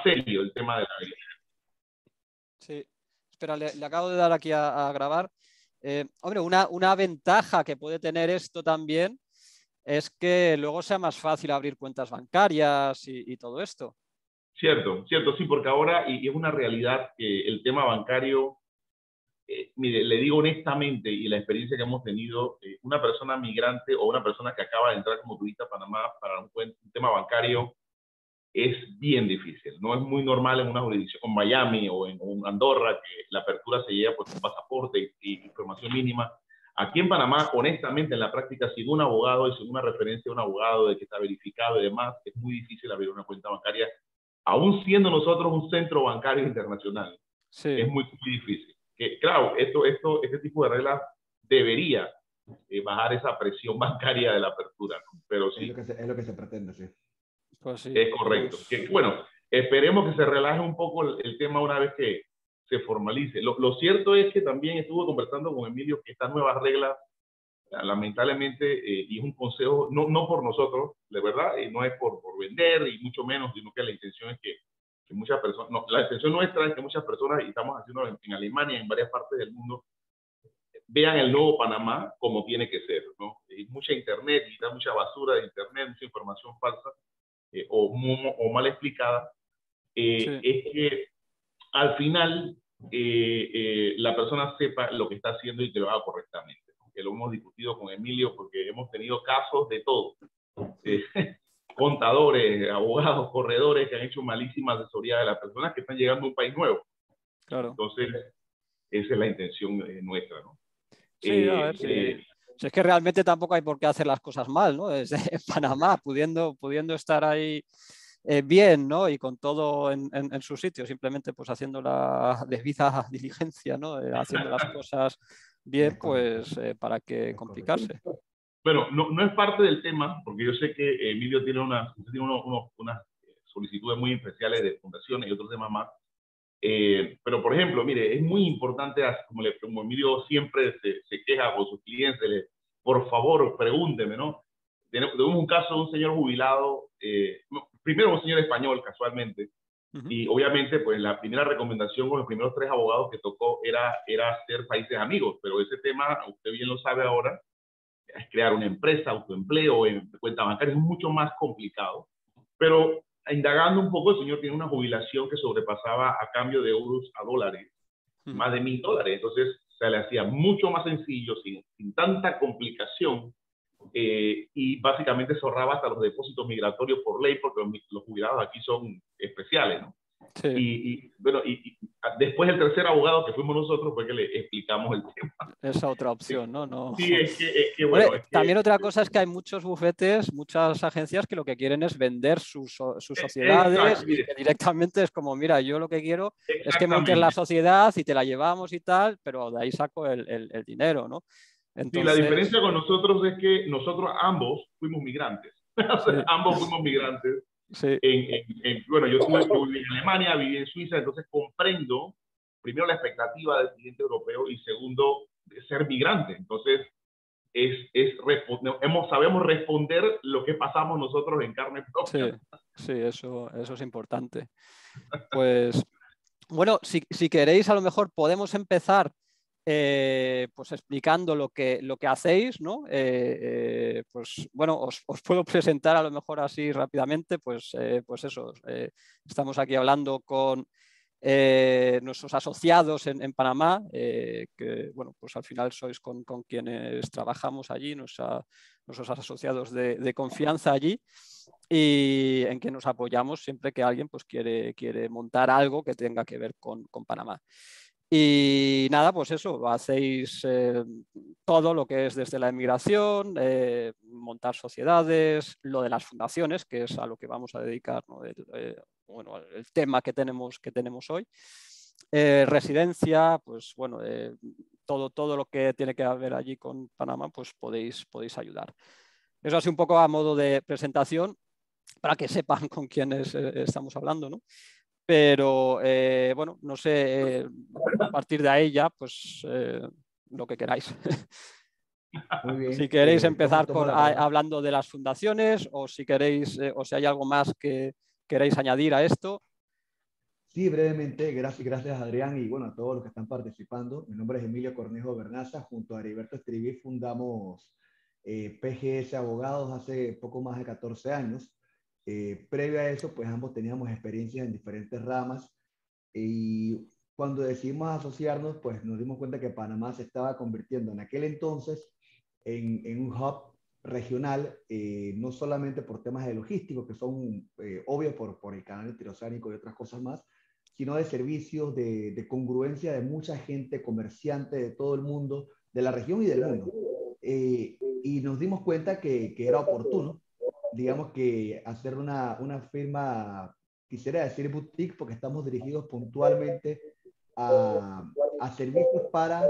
serio el tema de la vida. Sí, espera, le acabo de dar aquí a grabar. Hombre, una ventaja que puede tener esto también es que luego sea más fácil abrir cuentas bancarias y todo esto. Cierto, cierto, sí, porque ahora, y es una realidad que el tema bancario, mire, le digo honestamente, y la experiencia que hemos tenido, una persona migrante o una persona que acaba de entrar como turista a Panamá para un tema bancario es bien difícil. No es muy normal en una jurisdicción como Miami o en Andorra que la apertura se lleva pues con pasaporte y información mínima. Aquí en Panamá, honestamente, en la práctica, sin un abogado y sin una referencia de un abogado de que está verificado y demás, es muy difícil abrir una cuenta bancaria, aún siendo nosotros un centro bancario internacional. Sí. Es muy difícil. Que, claro, este tipo de reglas debería bajar esa presión bancaria de la apertura, ¿no? Pero sí. Es lo que se pretende, sí. Pues sí. Es correcto. Pues... Que, bueno, esperemos que se relaje un poco el tema una vez que se formalice. Lo cierto es que también estuve conversando con Emilio que estas nuevas reglas, lamentablemente, y es un consejo, no por nosotros, de verdad, no es por vender, y mucho menos, sino que la intención es que muchas personas, no, la intención nuestra es que muchas personas, y estamos haciendo en Alemania, en varias partes del mundo, vean el nuevo Panamá como tiene que ser, ¿no? Hay mucha internet, y da mucha basura de internet, mucha información falsa, o mal explicada, Sí. es que al final la persona sepa lo que está haciendo y que lo haga correctamente. Que lo hemos discutido con Emilio porque hemos tenido casos de todo. Contadores, abogados, corredores que han hecho malísima asesoría de las personas que están llegando a un país nuevo. Claro. Entonces, esa es la intención nuestra, ¿no? Sí, a ver, sí. Si es que realmente tampoco hay por qué hacer las cosas mal, ¿no? Es en Panamá, pudiendo estar ahí bien, ¿no? Y con todo en su sitio, simplemente pues haciendo la debida diligencia, ¿no? Haciendo las cosas bien, pues para qué complicarse. Bueno, no es parte del tema, porque yo sé que Emilio tiene unas solicitudes muy especiales de fundaciones y otros temas más. Pero, por ejemplo, mire, es muy importante, como Emilio siempre se queja con sus clientes, por favor, pregúnteme, ¿no? Tenemos un caso de un señor jubilado, primero un señor español, casualmente, y obviamente, pues la primera recomendación con los primeros 3 abogados que tocó era ser países amigos, pero ese tema, usted bien lo sabe ahora, es crear una empresa, autoempleo, en cuenta bancaria, es mucho más complicado. Pero indagando un poco, el señor tiene una jubilación que sobrepasaba a cambio de euros a dólares, más de $1,000. Entonces se le hacía mucho más sencillo, sin tanta complicación, y básicamente se ahorraba hasta los depósitos migratorios por ley, porque los jubilados aquí son especiales, ¿no? Sí. Bueno, después el tercer abogado que fuimos nosotros fue que le explicamos el tema. Esa otra opción, ¿no? Sí, es que bueno. Bueno, también otra cosa es que hay muchos bufetes, muchas agencias que lo que quieren es vender sus sociedades y que directamente es como, mira, yo lo que quiero es que montes la sociedad y te la llevamos y tal, pero de ahí saco el dinero, ¿no? Entonces... Sí, la diferencia con nosotros es que nosotros ambos fuimos migrantes. Sí. Ambos fuimos migrantes. Sí. Bueno, yo viví en Alemania, viví en Suiza, entonces comprendo, primero, la expectativa del cliente europeo y segundo, de ser migrante. Entonces, sabemos responder lo que pasamos nosotros en carne propia. Sí, eso es importante. Pues, bueno, si queréis, a lo mejor podemos empezar pues explicando lo que hacéis, ¿no? Pues bueno, os puedo presentar a lo mejor así rápidamente, pues eso, estamos aquí hablando con nuestros asociados en Panamá, que bueno, pues al final sois con quienes trabajamos allí, nuestros asociados de confianza allí, y en que nos apoyamos siempre que alguien pues quiere montar algo que tenga que ver con Panamá. Y nada, pues eso, hacéis todo lo que es desde la inmigración, montar sociedades, lo de las fundaciones, que es a lo que vamos a dedicar, ¿no? Bueno, el tema que tenemos hoy. Residencia, pues bueno, todo lo que tiene que ver allí con Panamá, pues podéis ayudar. Eso así un poco a modo de presentación, para que sepan con quiénes estamos hablando, ¿no? Pero bueno, no sé, a partir de ahí ya, pues lo que queráis. Muy bien. Si queréis empezar hablando de las fundaciones, o si queréis, o si hay algo más que queréis añadir a esto. Sí, brevemente, gracias Adrián y bueno, a todos los que están participando. Mi nombre es Emilio Cornejo Bernaza, junto a Heriberto Estriví fundamos PGS Abogados hace poco más de 14 años. Previo a eso, pues ambos teníamos experiencias en diferentes ramas y cuando decidimos asociarnos, pues nos dimos cuenta que Panamá se estaba convirtiendo en aquel entonces en un hub regional, no solamente por temas de logísticos, que son obvios por el canal interoceánico y otras cosas más, sino de servicios, de congruencia de mucha gente, comerciante de todo el mundo, de la región y del mundo. Y nos dimos cuenta que era oportuno, digamos que hacer una firma, quisiera decir boutique, porque estamos dirigidos puntualmente a servicios para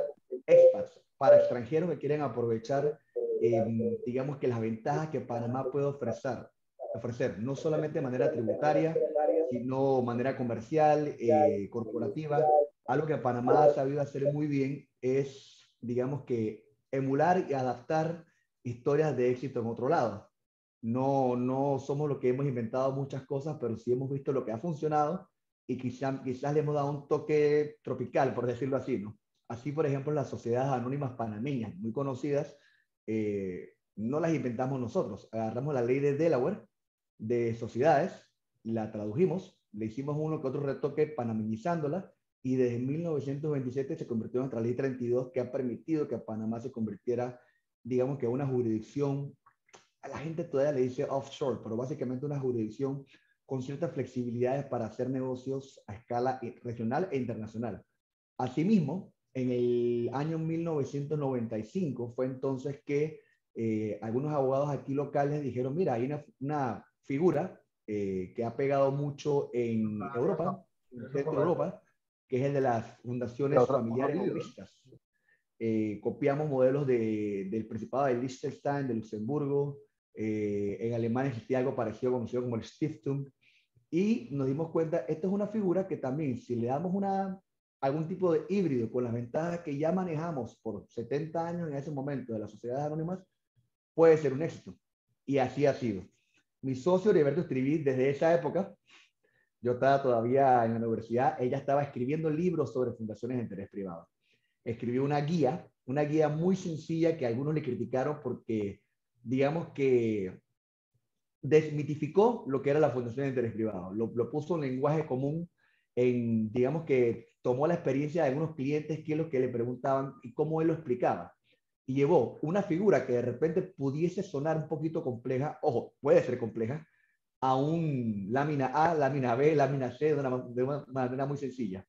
expats, para extranjeros que quieren aprovechar, digamos que las ventajas que Panamá puede ofrecer, no solamente de manera tributaria, sino de manera comercial, corporativa. Algo que Panamá ha sabido hacer muy bien es, digamos que, emular y adaptar historias de éxito en otro lado. No somos lo que hemos inventado muchas cosas, pero sí hemos visto lo que ha funcionado y quizás le hemos dado un toque tropical, por decirlo así, ¿no? Así, por ejemplo, las sociedades anónimas panameñas, muy conocidas, no las inventamos nosotros. Agarramos la ley de Delaware de sociedades, la tradujimos, le hicimos uno que otro retoque panameñizándola y desde 1927 se convirtió en nuestra ley 32 que ha permitido que Panamá se convirtiera, digamos que una jurisdicción, a la gente todavía le dice offshore, pero básicamente una jurisdicción con ciertas flexibilidades para hacer negocios a escala regional e internacional. Asimismo, en el año 1995 fue entonces que algunos abogados aquí locales dijeron, mira, hay una figura que ha pegado mucho en Europa, en Centro Europa, que es el de las fundaciones familiares o mixtas. Copiamos modelos del Principado de Liechtenstein, de Luxemburgo, en Alemania existía algo parecido, conocido como el Stiftung, y nos dimos cuenta, esta es una figura que también, si le damos algún tipo de híbrido con las ventajas que ya manejamos por 70 años en ese momento de las sociedades anónimas, puede ser un éxito. Y así ha sido. Mi socio, Heriberto Estriví, desde esa época, yo estaba todavía en la universidad, ella estaba escribiendo libros sobre fundaciones de interés privado. Escribió una guía muy sencilla que algunos le criticaron porque, digamos que desmitificó lo que era la fundación de interés privado, lo puso en lenguaje común, digamos que tomó la experiencia de algunos clientes, que es lo que le preguntaban y cómo él lo explicaba. Y llevó una figura que de repente pudiese sonar un poquito compleja, ojo, puede ser compleja, a un lámina A, lámina B, lámina C, de una manera muy sencilla.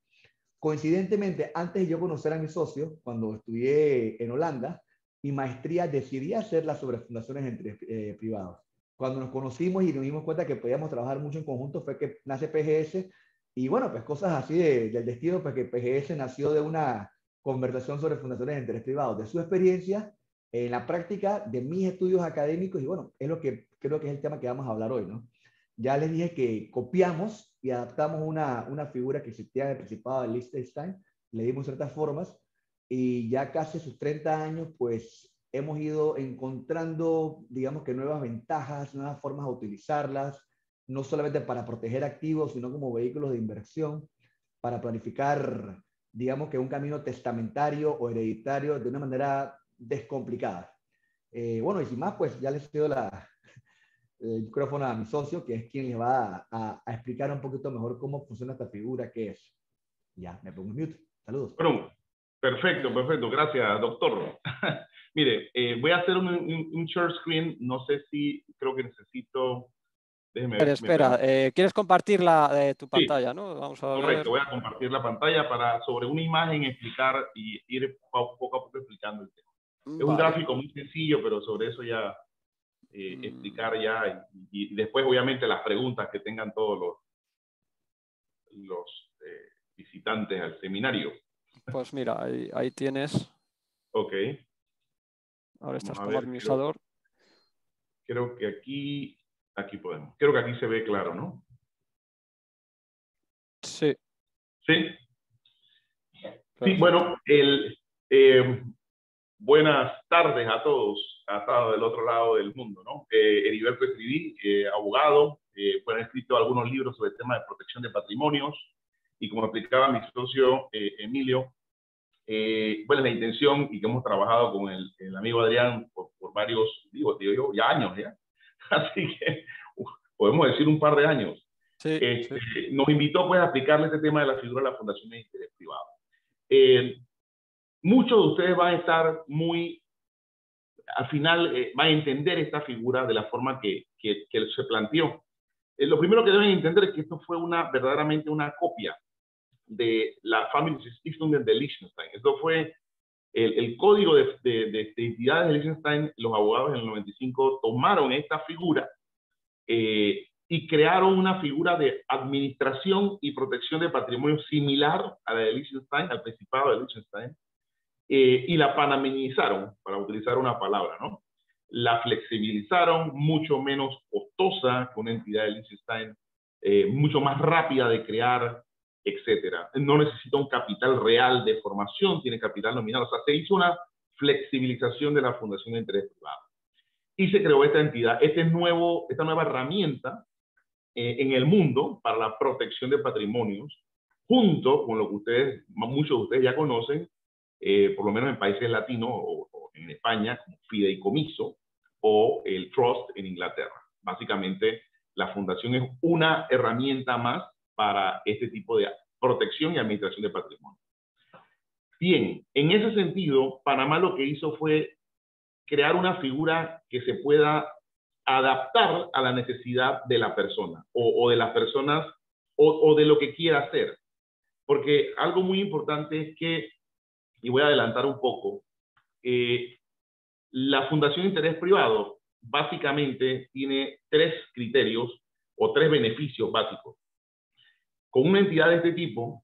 Coincidentemente, antes de yo conocer a mi socio, cuando estudié en Holanda, mi maestría decidí hacerla sobre fundaciones entre privados. Cuando nos conocimos y nos dimos cuenta que podíamos trabajar mucho en conjunto, fue que nace PGS. Y bueno, pues cosas así del destino, pues que PGS nació de una conversación sobre fundaciones de interés privado, de su experiencia en la práctica, de mis estudios académicos. Y bueno, es lo que creo que es el tema que vamos a hablar hoy, ¿no? Ya les dije que copiamos y adaptamos una figura que existía en el Principado de Liechtenstein, le dimos ciertas formas y ya casi a sus 30 años, pues hemos ido encontrando, digamos que nuevas ventajas, nuevas formas de utilizarlas, no solamente para proteger activos, sino como vehículos de inversión, para planificar, digamos que un camino testamentario o hereditario de una manera descomplicada. Bueno, y sin más, pues ya les cedo el micrófono a mi socio, que es quien les va a explicar un poquito mejor cómo funciona esta figura, qué es. Ya, me pongo en mute. Saludos. Bueno, perfecto, perfecto. Gracias, doctor. Mire, voy a hacer un share screen. No sé si, creo que necesito... Déjeme ver si me Espera, permite. ¿quieres compartir tu Sí, pantalla, no? Vamos a ver. correcto. Voy a compartir la pantalla para sobre una imagen explicar y ir poco a poco explicando el tema. Es un Vale. gráfico muy sencillo, pero sobre eso ya explicar ya y después obviamente las preguntas que tengan todos los visitantes al seminario. Pues mira, ahí tienes. Ok, Ahora vamos estás a como ver, administrador. creo que aquí podemos. Creo que aquí se ve claro, ¿no? Sí, Sí, sí, perfecto. bueno, buenas tardes a todos, hasta del otro lado del mundo, ¿no? Heriberto Estriví, abogado, han escrito algunos libros sobre el tema de protección de patrimonios. y como explicaba mi socio Emilio, bueno, la intención y que hemos trabajado con el amigo Adrián por varios, digo yo, ya años, ¿ya? Así que podemos decir un par de años. Sí, Sí. sí. Nos invitó pues a explicarle este tema de la figura de la fundación de interés privado. Muchos de ustedes van a estar al final van a entender esta figura de la forma que se planteó. Lo primero que deben entender es que esto fue verdaderamente una copia de la Family Stiftung de Liechtenstein. Esto fue el código de entidades de Liechtenstein. Los abogados en el 95 tomaron esta figura y crearon una figura de administración y protección de patrimonio similar a la de Liechtenstein, al Principado de Liechtenstein, y la panamenizaron, para utilizar una palabra, ¿no? La flexibilizaron, mucho menos costosa con una entidad de Liechtenstein, mucho más rápida de crear, etcétera. No necesita un capital real de formación, tiene capital nominal. O sea, se hizo una flexibilización de la fundación de interés privado. Y se creó esta entidad, esta nueva herramienta en el mundo para la protección de patrimonios, junto con lo que muchos de ustedes ya conocen, por lo menos en países latinos o en España, como fideicomiso o el trust en Inglaterra. Básicamente, la fundación es una herramienta más para este tipo de protección y administración de patrimonio. Bien, en ese sentido, Panamá lo que hizo fue crear una figura que se pueda adaptar a la necesidad de la persona o de las personas o de lo que quiera hacer. Porque algo muy importante es que, y voy a adelantar un poco, la Fundación de Interés Privado básicamente tiene 3 criterios o 3 beneficios básicos. Con una entidad de este tipo,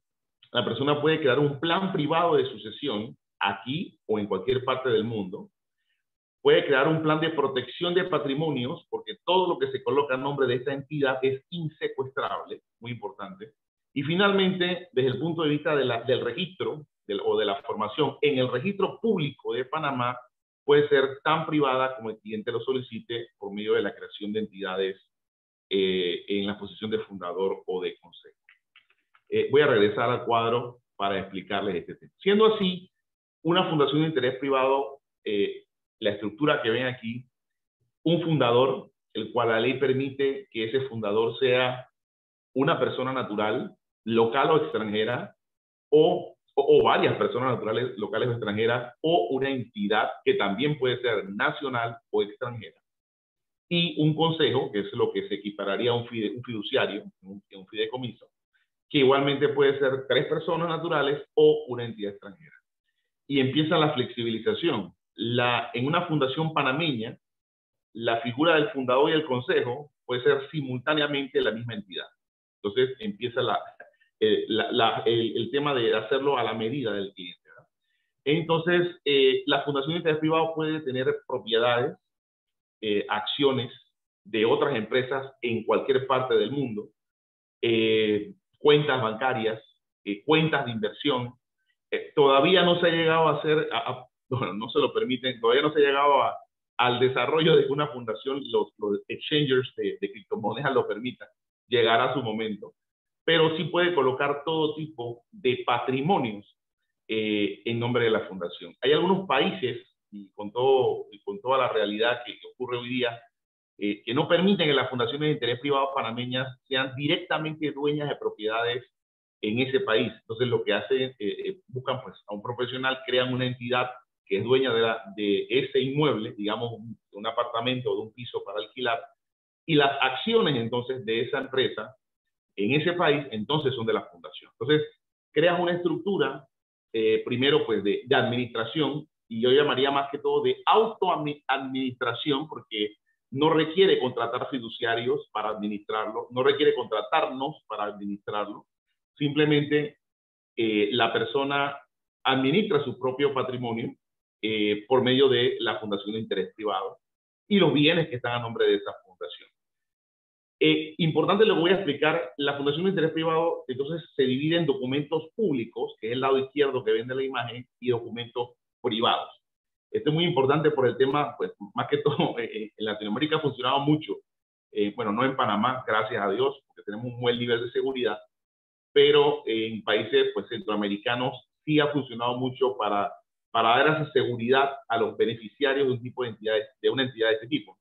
la persona puede crear un plan privado de sucesión aquí o en cualquier parte del mundo. Puede crear un plan de protección de patrimonios, porque todo lo que se coloca a nombre de esta entidad es insecuestrable, muy importante. Y finalmente, desde el punto de vista del registro o de la formación, en el registro público de Panamá, puede ser tan privada como el cliente lo solicite por medio de la creación de entidades en la posición de fundador o de consejo. Voy a regresar al cuadro para explicarles este tema. Siendo así, una fundación de interés privado, la estructura que ven aquí, un fundador, el cual la ley permite que ese fundador sea una persona natural, local o extranjera, o varias personas naturales, locales o extranjeras, o una entidad que también puede ser nacional o extranjera. Y un consejo, que es lo que se equipararía a un fiduciario, un fideicomiso, que igualmente puede ser 3 personas naturales o una entidad extranjera. Y empieza la flexibilización. En una fundación panameña, la figura del fundador y el consejo puede ser simultáneamente la misma entidad. Entonces empieza el tema de hacerlo a la medida del cliente, ¿verdad? Entonces, la fundación de interés privado puede tener propiedades, acciones de otras empresas en cualquier parte del mundo, cuentas bancarias, cuentas de inversión. Todavía no se ha llegado a hacer, bueno, no se lo permiten, todavía no se ha llegado al desarrollo de una fundación, los exchangers de criptomonedas lo permitan, llegará a su momento, pero sí puede colocar todo tipo de patrimonios en nombre de la fundación. Hay algunos países, y con toda la realidad que ocurre hoy día, que no permiten que las fundaciones de interés privado panameñas sean directamente dueñas de propiedades en ese país. Entonces lo que hacen, buscan pues a un profesional, crean una entidad que es dueña de ese inmueble, digamos un apartamento o de un piso para alquilar, y las acciones entonces de esa empresa en ese país entonces son de la fundación. Entonces creas una estructura primero pues de administración, y yo llamaría más que todo de autoadministración, porque no requiere contratar fiduciarios para administrarlo, no requiere contratarnos para administrarlo. Simplemente la persona administra su propio patrimonio por medio de la fundación de interés privado y los bienes que están a nombre de esa fundación. Importante, lo voy a explicar, la fundación de interés privado entonces se divide en documentos públicos, que es el lado izquierdo que ven de la imagen, y documentos privados. Esto es muy importante por el tema, pues más que todo en Latinoamérica ha funcionado mucho, bueno, no en Panamá, gracias a Dios, porque tenemos un buen nivel de seguridad, pero en países pues, centroamericanos sí ha funcionado mucho para dar esa seguridad a los beneficiarios de un tipo de entidades, de una entidad de este tipo.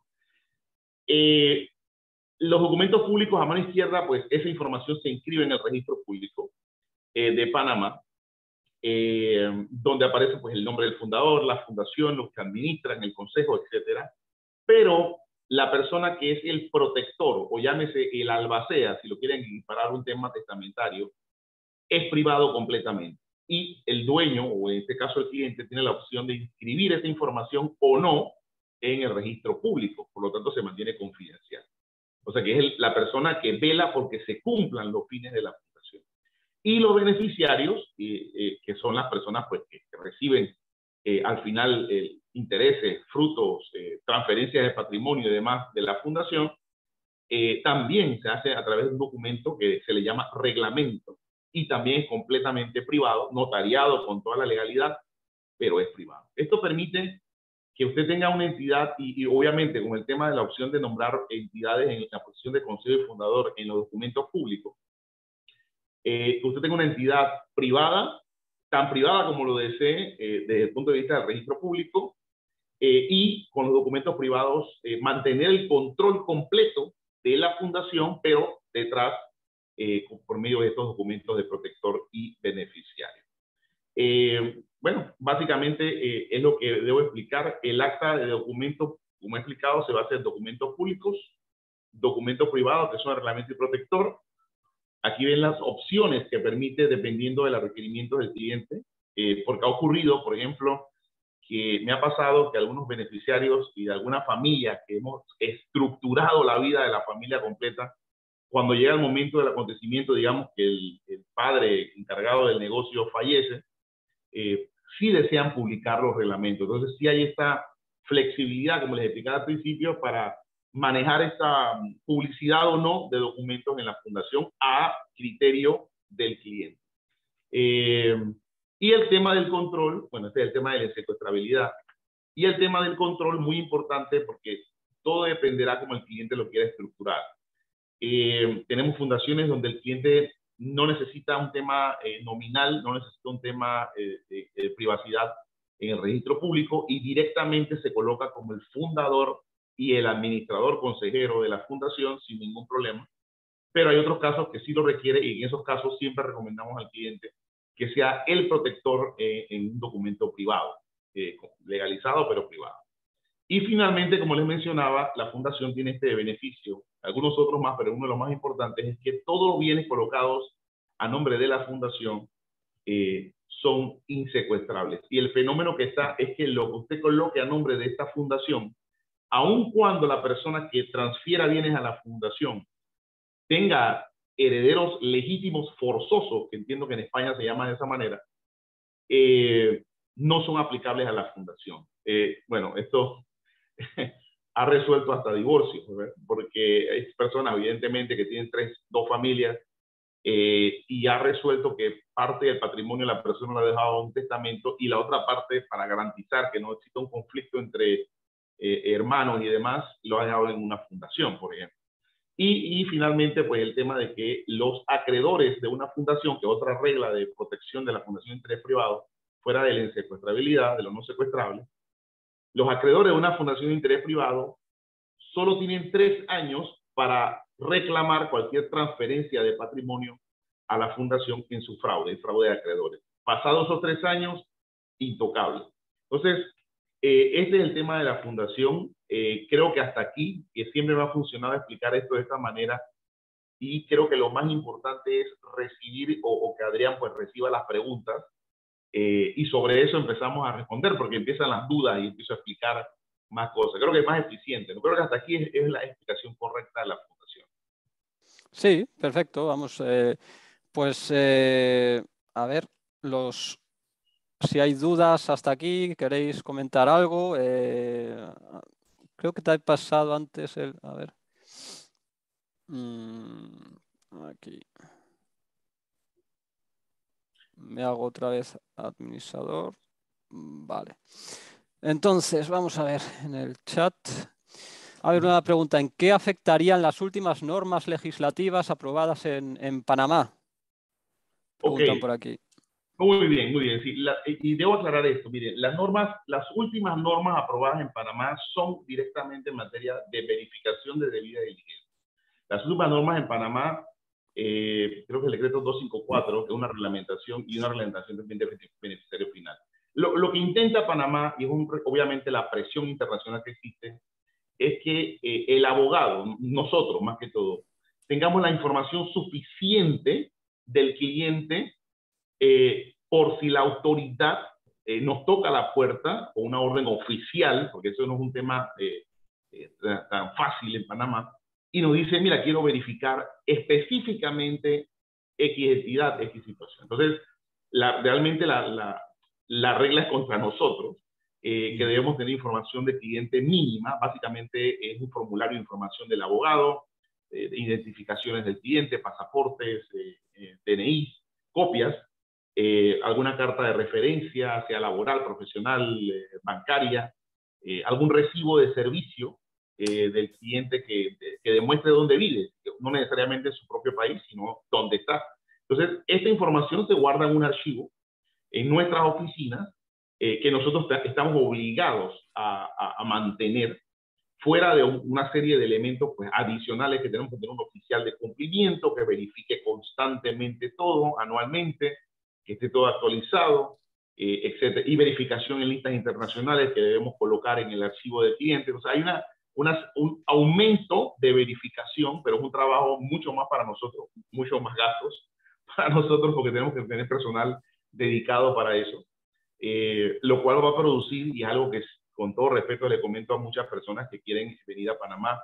Los documentos públicos a mano izquierda, pues esa información se inscribe en el registro público de Panamá, donde aparece pues, el nombre del fundador, la fundación, los que administran, el consejo, etcétera. Pero la persona que es el protector, o llámese el albacea, si lo quieren equiparar a un tema testamentario, es privado completamente. Y el dueño, o en este caso el cliente, tiene la opción de inscribir esa información o no en el registro público. Por lo tanto, se mantiene confidencial. O sea, que es la persona que vela porque se cumplan los fines de la fundación. Y los beneficiarios, que son las personas pues, que reciben al final intereses, frutos, transferencias de patrimonio y demás de la fundación, también se hace a través de un documento que se le llama reglamento y también es completamente privado, notariado con toda la legalidad, pero es privado. Esto permite que usted tenga una entidad y obviamente con el tema de la opción de nombrar entidades en la posición de consejo y fundador en los documentos públicos, que usted tenga una entidad privada, tan privada como lo desee desde el punto de vista del registro público, y con los documentos privados mantener el control completo de la fundación, pero detrás por medio de estos documentos de protector y beneficiario. Bueno, básicamente es lo que debo explicar. El acta de documento, como he explicado, se basa en documentos públicos, documentos privados, que son el reglamento y protector. Aquí ven las opciones que permite dependiendo de los requerimientos del cliente, porque ha ocurrido, por ejemplo, que me ha pasado que algunos beneficiarios y de alguna familia que hemos estructurado la vida de la familia completa, cuando llega el momento del acontecimiento, digamos que el padre encargado del negocio fallece, sí desean publicar los reglamentos. Entonces sí hay esta flexibilidad, como les explicaba al principio, para manejar esta publicidad o no de documentos en la fundación a criterio del cliente. Y el tema del control, bueno, este es el tema de la secuestrabilidad. Y el tema del control, muy importante porque todo dependerá como el cliente lo quiera estructurar. Tenemos fundaciones donde el cliente no necesita un tema nominal, no necesita un tema de privacidad en el registro público y directamente se coloca como el fundador y el administrador consejero de la fundación sin ningún problema. Pero hay otros casos que sí lo requiere y en esos casos siempre recomendamos al cliente que sea el protector en un documento privado, legalizado pero privado. Y finalmente, como les mencionaba, la fundación tiene este beneficio, algunos otros más, pero uno de los más importantes es que todos los bienes colocados a nombre de la fundación son insecuestrables. Y el fenómeno que está es que lo que usted coloque a nombre de esta fundación, aun cuando la persona que transfiera bienes a la fundación tenga herederos legítimos forzosos, que entiendo que en España se llama de esa manera, no son aplicables a la fundación. Bueno, esto ha resuelto hasta divorcios, ¿verdad? Porque hay personas evidentemente que tienen dos familias y ha resuelto que parte del patrimonio la persona lo ha dejado en un testamento y la otra parte, para garantizar que no exista un conflicto entre hermanos y demás, lo ha dejado en una fundación, por ejemplo. Y finalmente, pues el tema de que los acreedores de una fundación, que es otra regla de protección de la fundación de interés privado, fuera de la insecuestrabilidad, de lo no secuestrable, los acreedores de una fundación de interés privado solo tienen 3 años para reclamar cualquier transferencia de patrimonio a la fundación en su fraude, el fraude de acreedores. Pasados esos 3 años, intocable. Entonces, este es el tema de la fundación. Creo que hasta aquí, que siempre me ha funcionado explicar esto de esta manera, y creo que lo más importante es recibir o que Adrián pues reciba las preguntas y sobre eso empezamos a responder porque empiezan las dudas y empiezo a explicar más cosas. Creo que es más eficiente. Creo que hasta aquí es la explicación correcta de la fundación. Sí, perfecto. Vamos, pues a ver, si hay dudas hasta aquí, queréis comentar algo. Creo que te he pasado antes a ver. Aquí. Me hago otra vez administrador. Vale. Entonces, vamos a ver en el chat. A ver, una pregunta. ¿En qué afectarían las últimas normas legislativas aprobadas en Panamá? Ok, preguntan por aquí. muy bien, muy bien. Sí, y debo aclarar esto. Miren, las normas, las últimas normas aprobadas en Panamá son directamente en materia de verificación de debida diligencia. Las últimas normas en Panamá, creo que el decreto 254, que es una reglamentación y una reglamentación también de beneficiario final. Lo que intenta Panamá, y es obviamente la presión internacional que existe, es que el abogado, nosotros más que todo, tengamos la información suficiente del cliente por si la autoridad nos toca la puerta con una orden oficial, porque eso no es un tema tan fácil en Panamá, y nos dice, mira, quiero verificar específicamente X entidad, X situación. Entonces, realmente la regla es contra nosotros, que debemos tener información de cliente mínima. Básicamente es un formulario de información del abogado, identificaciones del cliente, pasaportes, DNI, copias, alguna carta de referencia, sea laboral, profesional, bancaria, algún recibo de servicio del cliente que demuestre dónde vive, no necesariamente en su propio país, sino dónde está. Entonces, esta información se guarda en un archivo en nuestras oficinas que nosotros estamos obligados a mantener fuera de una serie de elementos pues, adicionales que tenemos que tener un oficial de cumplimiento que verifique constantemente todo, anualmente, que esté todo actualizado, etcétera, y verificación en listas internacionales que debemos colocar en el archivo del cliente. O sea, hay un aumento de verificación, pero es un trabajo mucho más para nosotros, mucho más gastos para nosotros porque tenemos que tener personal dedicado para eso, lo cual va a producir, y es algo que con todo respeto le comento a muchas personas que quieren venir a Panamá,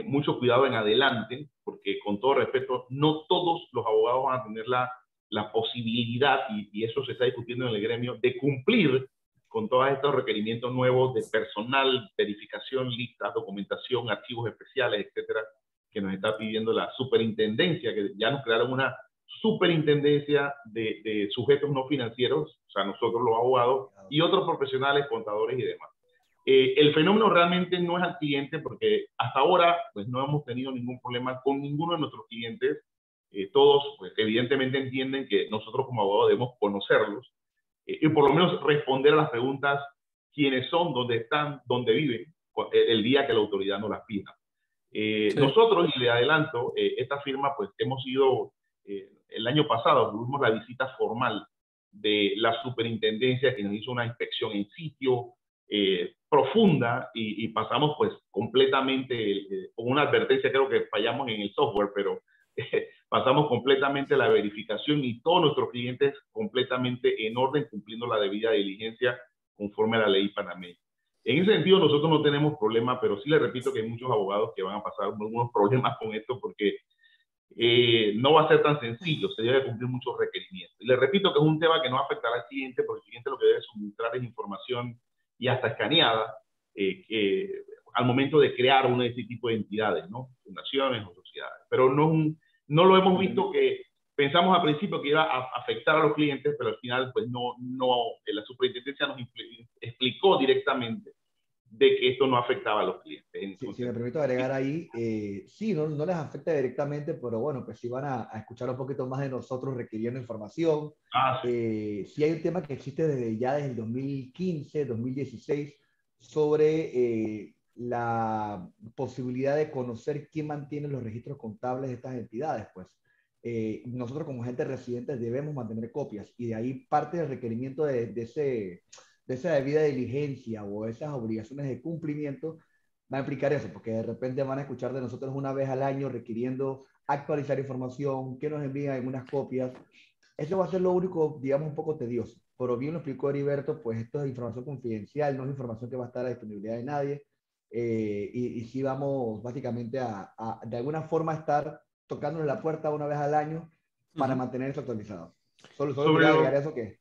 mucho cuidado en adelante, porque con todo respeto, no todos los abogados van a tener la posibilidad, y eso se está discutiendo en el gremio, de cumplir con todos estos requerimientos nuevos de personal, verificación, listas, documentación, archivos especiales, etcétera, que nos está pidiendo la superintendencia, que ya nos crearon una superintendencia de sujetos no financieros, o sea, nosotros los abogados y otros profesionales, contadores y demás. El fenómeno realmente no es al cliente porque hasta ahora pues, no hemos tenido ningún problema con ninguno de nuestros clientes. Todos pues, evidentemente entienden que nosotros como abogados debemos conocerlos y por lo menos responder a las preguntas quiénes son, dónde están, dónde viven, el día que la autoridad nos las pida. Sí. Nosotros, y le adelanto, esta firma pues hemos ido el año pasado tuvimos la visita formal de la superintendencia que nos hizo una inspección en sitio profunda y pasamos pues completamente con una advertencia, creo que fallamos en el software, pero pasamos completamente la verificación y todos nuestros clientes completamente en orden, cumpliendo la debida diligencia conforme a la ley panameña. En ese sentido nosotros no tenemos problema, pero sí les repito que hay muchos abogados que van a pasar algunos problemas con esto porque no va a ser tan sencillo, se debe cumplir muchos requerimientos. Y les repito que es un tema que no afectará al cliente, porque el cliente lo que debe suministrar es información y hasta escaneada al momento de crear uno de este tipo de entidades, ¿no? Fundaciones o sociedades. Pero no lo hemos visto que pensamos al principio que iba a afectar a los clientes, pero al final pues no la superintendencia nos explicó directamente de que esto no afectaba a los clientes. Entonces, si me permito agregar ahí, sí, no les afecta directamente, pero bueno, pues sí van a escuchar un poquito más de nosotros requiriendo información. Sí. Sí hay un tema que existe desde el 2015, 2016, sobre la posibilidad de conocer quién mantiene los registros contables de estas entidades, pues. Nosotros como agentes residentes debemos mantener copias y de ahí parte del requerimiento de esa debida diligencia o esas obligaciones de cumplimiento va a implicar eso, porque de repente van a escuchar de nosotros una vez al año requiriendo actualizar información, que nos envíen algunas copias. Eso va a ser lo único, digamos, un poco tedioso. Pero bien lo explicó Heriberto, pues esto es información confidencial, no es información que va a estar a disponibilidad de nadie. Y sí vamos básicamente de alguna forma estar tocándole la puerta una vez al año para mantener eso actualizado. Solo quería agregar eso que...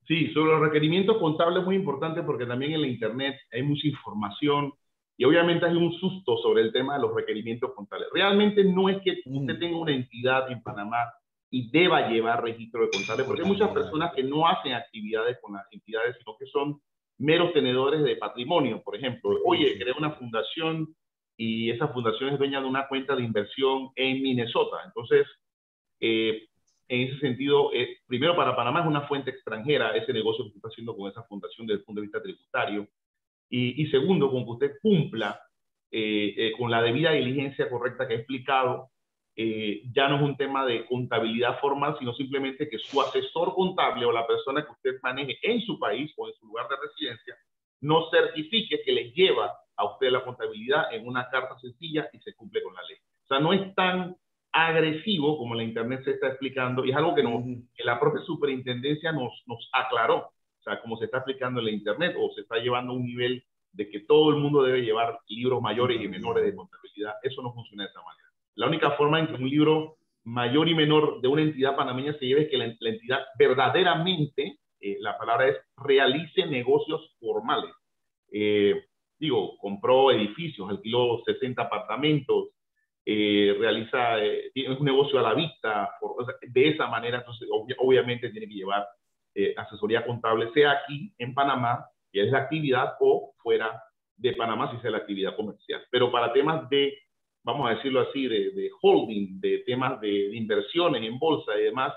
Sí, sobre los requerimientos contables es muy importante porque también en la internet hay mucha información y obviamente hay un susto sobre el tema de los requerimientos contables. Realmente no es que usted tenga una entidad en Panamá y deba llevar registro de contables, porque hay muchas personas que no hacen actividades con las entidades, sino que son meros tenedores de patrimonio. Por ejemplo, oye, creé una fundación y esa fundación es dueña de una cuenta de inversión en Minnesota. Entonces, en en ese sentido, primero para Panamá es una fuente extranjera ese negocio que usted está haciendo con esa fundación desde el punto de vista tributario. Y segundo, con que usted cumpla con la debida diligencia correcta que he explicado, ya no es un tema de contabilidad formal, sino simplemente que su asesor contable o la persona que usted maneje en su país o en su lugar de residencia no certifique que le lleva a usted la contabilidad en una carta sencilla y se cumple con la ley. O sea, no es tan agresivo como la Internet se está explicando y es algo que la propia superintendencia nos aclaró. O sea, como se está explicando en la Internet o se está llevando a un nivel de que todo el mundo debe llevar libros mayores y menores de contabilidad. Eso no funciona de esa manera. La única forma en que un libro mayor y menor de una entidad panameña se lleve es que la entidad verdaderamente, la palabra es, realice negocios formales. Digo, compró edificios, alquiló 60 apartamentos, realiza es un negocio a la vista, o sea, de esa manera, entonces obviamente tiene que llevar asesoría contable, sea aquí en Panamá, que es la actividad, o fuera de Panamá, si sea la actividad comercial. Pero para temas de, vamos a decirlo así, de holding, de temas de inversiones en bolsa y demás,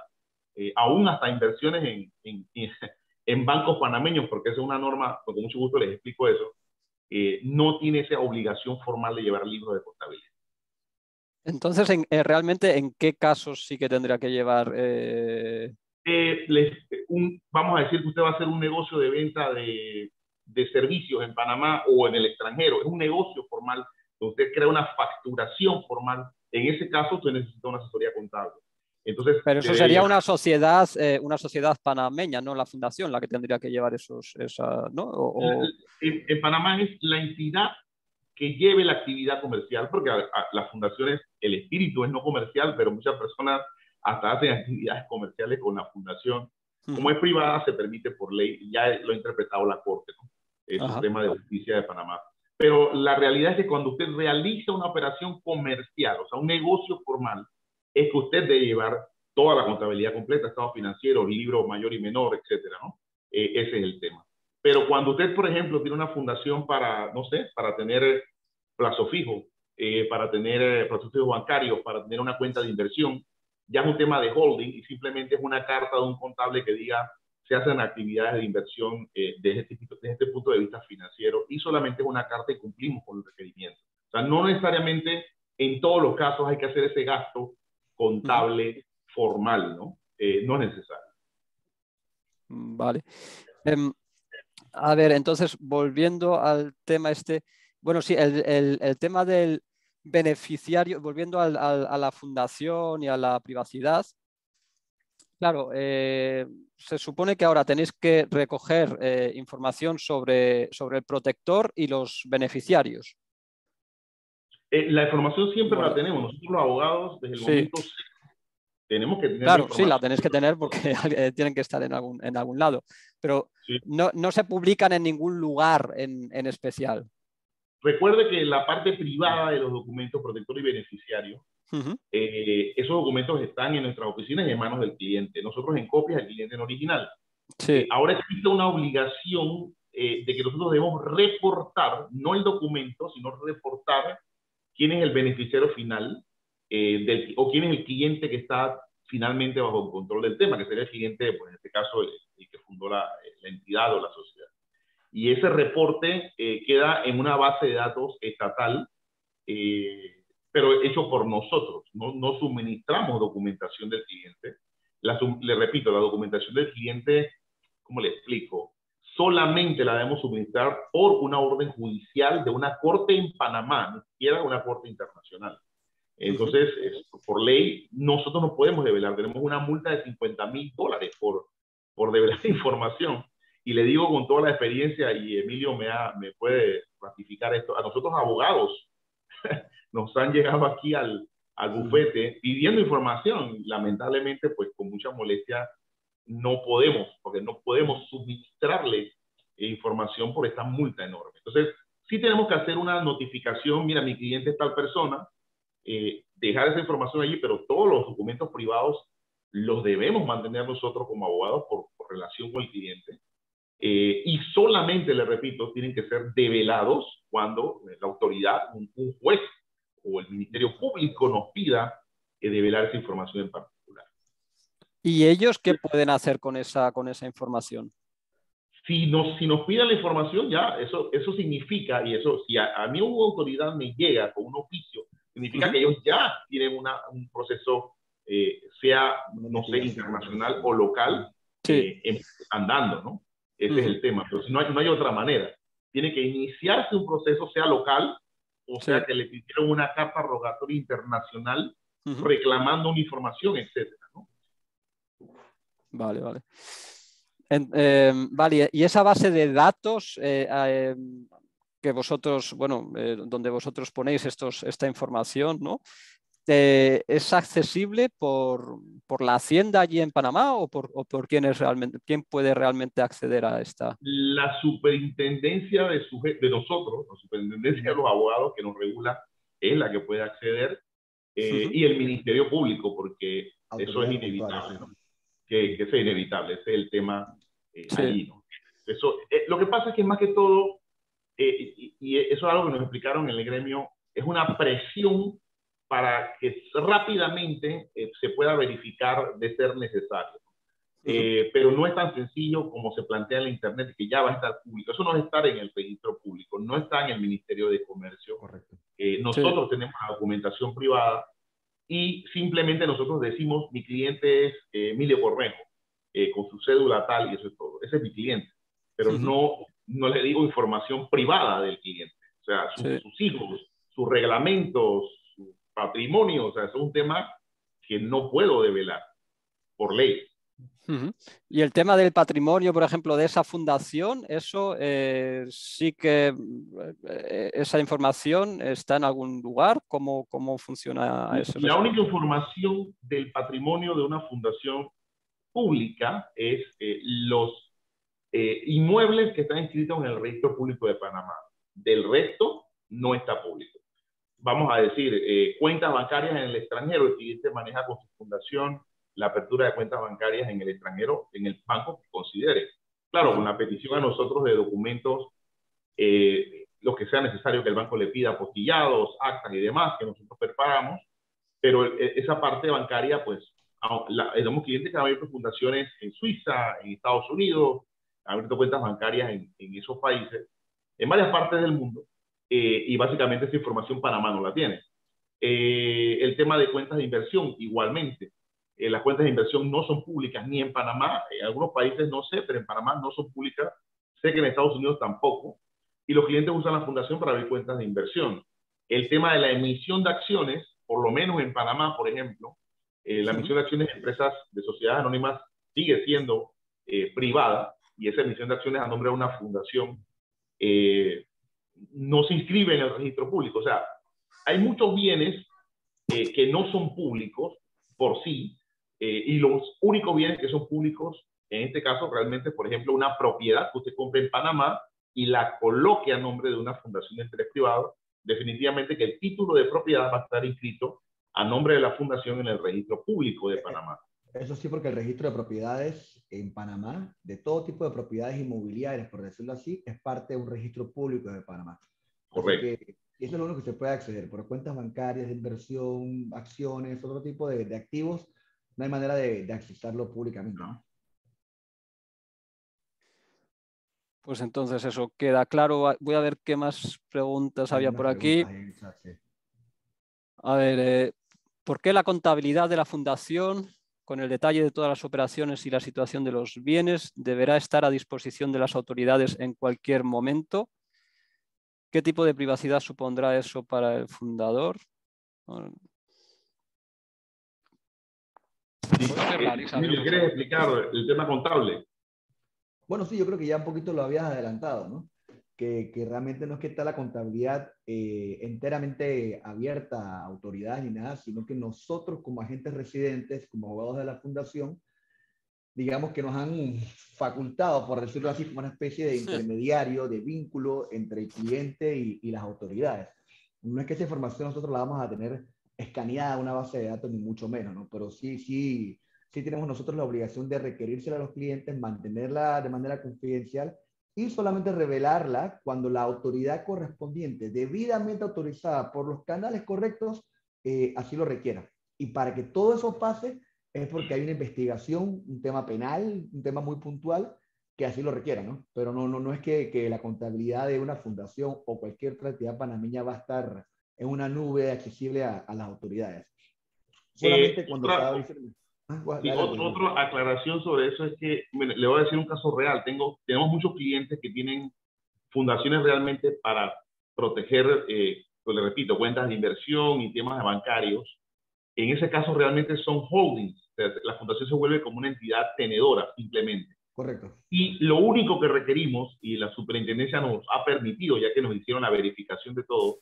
aún hasta inversiones en bancos panameños, porque esa es una norma, con mucho gusto les explico eso, no tiene esa obligación formal de llevar libros de contabilidad. Entonces, realmente, ¿en qué casos sí que tendría que llevar? Vamos a decir que usted va a hacer un negocio de venta de servicios en Panamá o en el extranjero. Es un negocio formal, donde usted crea una facturación formal. En ese caso, usted necesita una asesoría contable. Entonces, pero eso sería una sociedad panameña, no la fundación, la que tendría que llevar ¿no? En Panamá es la entidad que lleve la actividad comercial, porque las fundaciones, el espíritu es no comercial, pero muchas personas hasta hacen actividades comerciales con la fundación. Como es privada, se permite por ley, ya lo ha interpretado la Corte, ¿no? El Suprema de Justicia de Panamá. Pero la realidad es que cuando usted realiza una operación comercial, o sea, un negocio formal, es que usted debe llevar toda la contabilidad completa, estado financiero, libro mayor y menor, etcétera, ¿no? Ese es el tema. Pero cuando usted, por ejemplo, tiene una fundación para, no sé, para tener plazo fijo, para tener plazos fijos bancarios, para tener una cuenta de inversión, ya es un tema de holding y simplemente es una carta de un contable que diga se hacen actividades de inversión desde este punto de vista financiero y solamente es una carta y cumplimos con los requerimientos. O sea, no necesariamente en todos los casos hay que hacer ese gasto contable formal, ¿no? No es necesario. Vale. A ver, entonces, volviendo al tema bueno, sí, el tema del beneficiario, volviendo a la fundación y a la privacidad, claro, se supone que ahora tenéis que recoger información sobre el protector y los beneficiarios. La información siempre Bueno, la tenemos. Nosotros los abogados, desde el momento tenemos que tener claro, la información. sí, la tenéis que tener porque tienen que estar en algún lado, pero sí. no se publican en ningún lugar en especial. Recuerde que la parte privada de los documentos protector y beneficiario, esos documentos están en nuestras oficinas y en manos del cliente. Nosotros en copias, el cliente en original. Sí. Ahora existe una obligación de que nosotros debemos reportar, no el documento, sino reportar quién es el beneficiario final o quién es el cliente que está finalmente bajo el control del tema, que sería el cliente, pues en este caso, el que fundó la entidad o la sociedad. Y ese reporte queda en una base de datos estatal, pero hecho por nosotros. No suministramos documentación del cliente. Le repito, la documentación del cliente, ¿cómo le explico? Solamente la debemos suministrar por una orden judicial de una corte en Panamá, ni siquiera una corte internacional. Entonces, por ley, nosotros no podemos develar. Tenemos una multa de $50,000 por develar información. Y le digo con toda la experiencia, y Emilio me puede ratificar esto, a nosotros abogados nos han llegado aquí al bufete pidiendo información. Lamentablemente, pues con mucha molestia no podemos, porque no podemos suministrarle información por esta multa enorme. Entonces, sí tenemos que hacer una notificación, mira, mi cliente es tal persona, dejar esa información allí, pero todos los documentos privados los debemos mantener nosotros como abogados por relación con el cliente. Y solamente, le repito, tienen que ser develados cuando la autoridad, un juez o el Ministerio Público nos pida develar esa información en particular. ¿Y ellos qué pueden hacer con esa información? Si nos piden la información, ya, eso significa, y eso, si a mí una autoridad me llega con un oficio, significa que ellos ya tienen un proceso, sea, no sé, internacional o local, Sí. andando, ¿no? Ese es el tema. Pero si no hay otra manera. Tiene que iniciarse un proceso, sea local, o sea, que le pidieron una carta rogatoria internacional reclamando una información, etcétera, ¿no? Vale, vale. Vale, y esa base de datos que vosotros, bueno, donde vosotros ponéis esta información, ¿no? ¿Es accesible por la Hacienda allí en Panamá o por quién puede realmente acceder a esta? La superintendencia de nosotros, la superintendencia de los abogados que nos regula, es la que puede acceder, y el Ministerio Público, porque eso es inevitable, ¿no? Que eso es inevitable, ese es el tema allí, ¿no? Eso, lo que pasa es que más que todo, y eso es algo que nos explicaron en el gremio, es una presión para que rápidamente se pueda verificar de ser necesario. Pero no es tan sencillo como se plantea en la Internet, que ya va a estar público. Eso no es estar en el registro público, no está en el Ministerio de Comercio. Correcto. Nosotros tenemos la documentación privada y simplemente nosotros decimos, mi cliente es Emilio Cornejo, con su cédula tal, y eso es todo. Ese es mi cliente. Pero no le digo información privada del cliente. O sea, sus hijos, sus reglamentos, su patrimonio, o sea, eso es un tema que no puedo develar por ley. Y el tema del patrimonio, por ejemplo, de esa fundación, eso sí que esa información está en algún lugar. ¿Cómo funciona eso? La única información del patrimonio de una fundación pública es los inmuebles que están inscritos en el registro público de Panamá. Del resto no está público. Vamos a decir, cuentas bancarias en el extranjero, el cliente maneja con su fundación la apertura de cuentas bancarias en el extranjero, en el banco que considere. Claro, con la petición a nosotros de documentos, lo que sea necesario que el banco le pida, apostillados, actas y demás, que nosotros preparamos, pero esa parte bancaria, pues, tenemos clientes que han abierto fundaciones en Suiza, en Estados Unidos, han abierto cuentas bancarias en esos países, en varias partes del mundo, y básicamente esa información Panamá no la tiene. El tema de cuentas de inversión, igualmente. Las cuentas de inversión no son públicas ni en Panamá, en algunos países no sé, pero en Panamá no son públicas, sé que en Estados Unidos tampoco, y los clientes usan la fundación para abrir cuentas de inversión. El tema de la emisión de acciones, por lo menos en Panamá, por ejemplo, la emisión de acciones de empresas de sociedades anónimas sigue siendo privada, y esa emisión de acciones a nombre de una fundación no se inscribe en el registro público. O sea, hay muchos bienes que no son públicos por sí, y los únicos bienes que son públicos, en este caso realmente, por ejemplo, una propiedad que usted compre en Panamá y la coloque a nombre de una fundación de interés privado, definitivamente que el título de propiedad va a estar inscrito a nombre de la fundación en el registro público de Panamá. Eso sí, porque el registro de propiedades en Panamá, de todo tipo de propiedades inmobiliarias, por decirlo así, es parte de un registro público de Panamá. Correcto. Así que eso es lo único que se puede acceder. Por cuentas bancarias, de inversión, acciones, otro tipo de activos, no hay manera de accesarlo públicamente, ¿no? Pues entonces eso queda claro. Voy a ver qué más preguntas había por aquí. A ver, ¿por qué la contabilidad de la fundación, con el detalle de todas las operaciones y la situación de los bienes, deberá estar a disposición de las autoridades en cualquier momento? ¿Qué tipo de privacidad supondrá eso para el fundador? Emilio, ¿quieres explicar el tema contable? Bueno, sí, yo creo que ya un poquito lo habías adelantado, ¿no? Que realmente no es que está la contabilidad enteramente abierta a autoridades ni nada, sino que nosotros como agentes residentes, como abogados de la fundación, digamos que nos han facultado, por decirlo así, como una especie de intermediario, de vínculo entre el cliente y las autoridades. No es que esa información nosotros la vamos a tener escaneada en una base de datos, ni mucho menos, ¿no? Pero sí tenemos nosotros la obligación de requerírsela a los clientes, mantenerla de manera confidencial y solamente revelarla cuando la autoridad correspondiente, debidamente autorizada por los canales correctos, así lo requiera. Y para que todo eso pase, es porque hay una investigación, un tema penal, un tema muy puntual que así lo requiera, ¿no? Pero no es que la contabilidad de una fundación o cualquier otra actividad panameña va a estar en una nube accesible a las autoridades. Solamente cuando se abre... Sí, otra aclaración sobre eso es que, bueno, le voy a decir un caso real. Tenemos muchos clientes que tienen fundaciones realmente para proteger, pues le repito, cuentas de inversión y temas bancarios. En ese caso realmente son holdings. O sea, la fundación se vuelve como una entidad tenedora simplemente. Correcto. Y lo único que requerimos, y la superintendencia nos ha permitido, ya que nos hicieron la verificación de todo,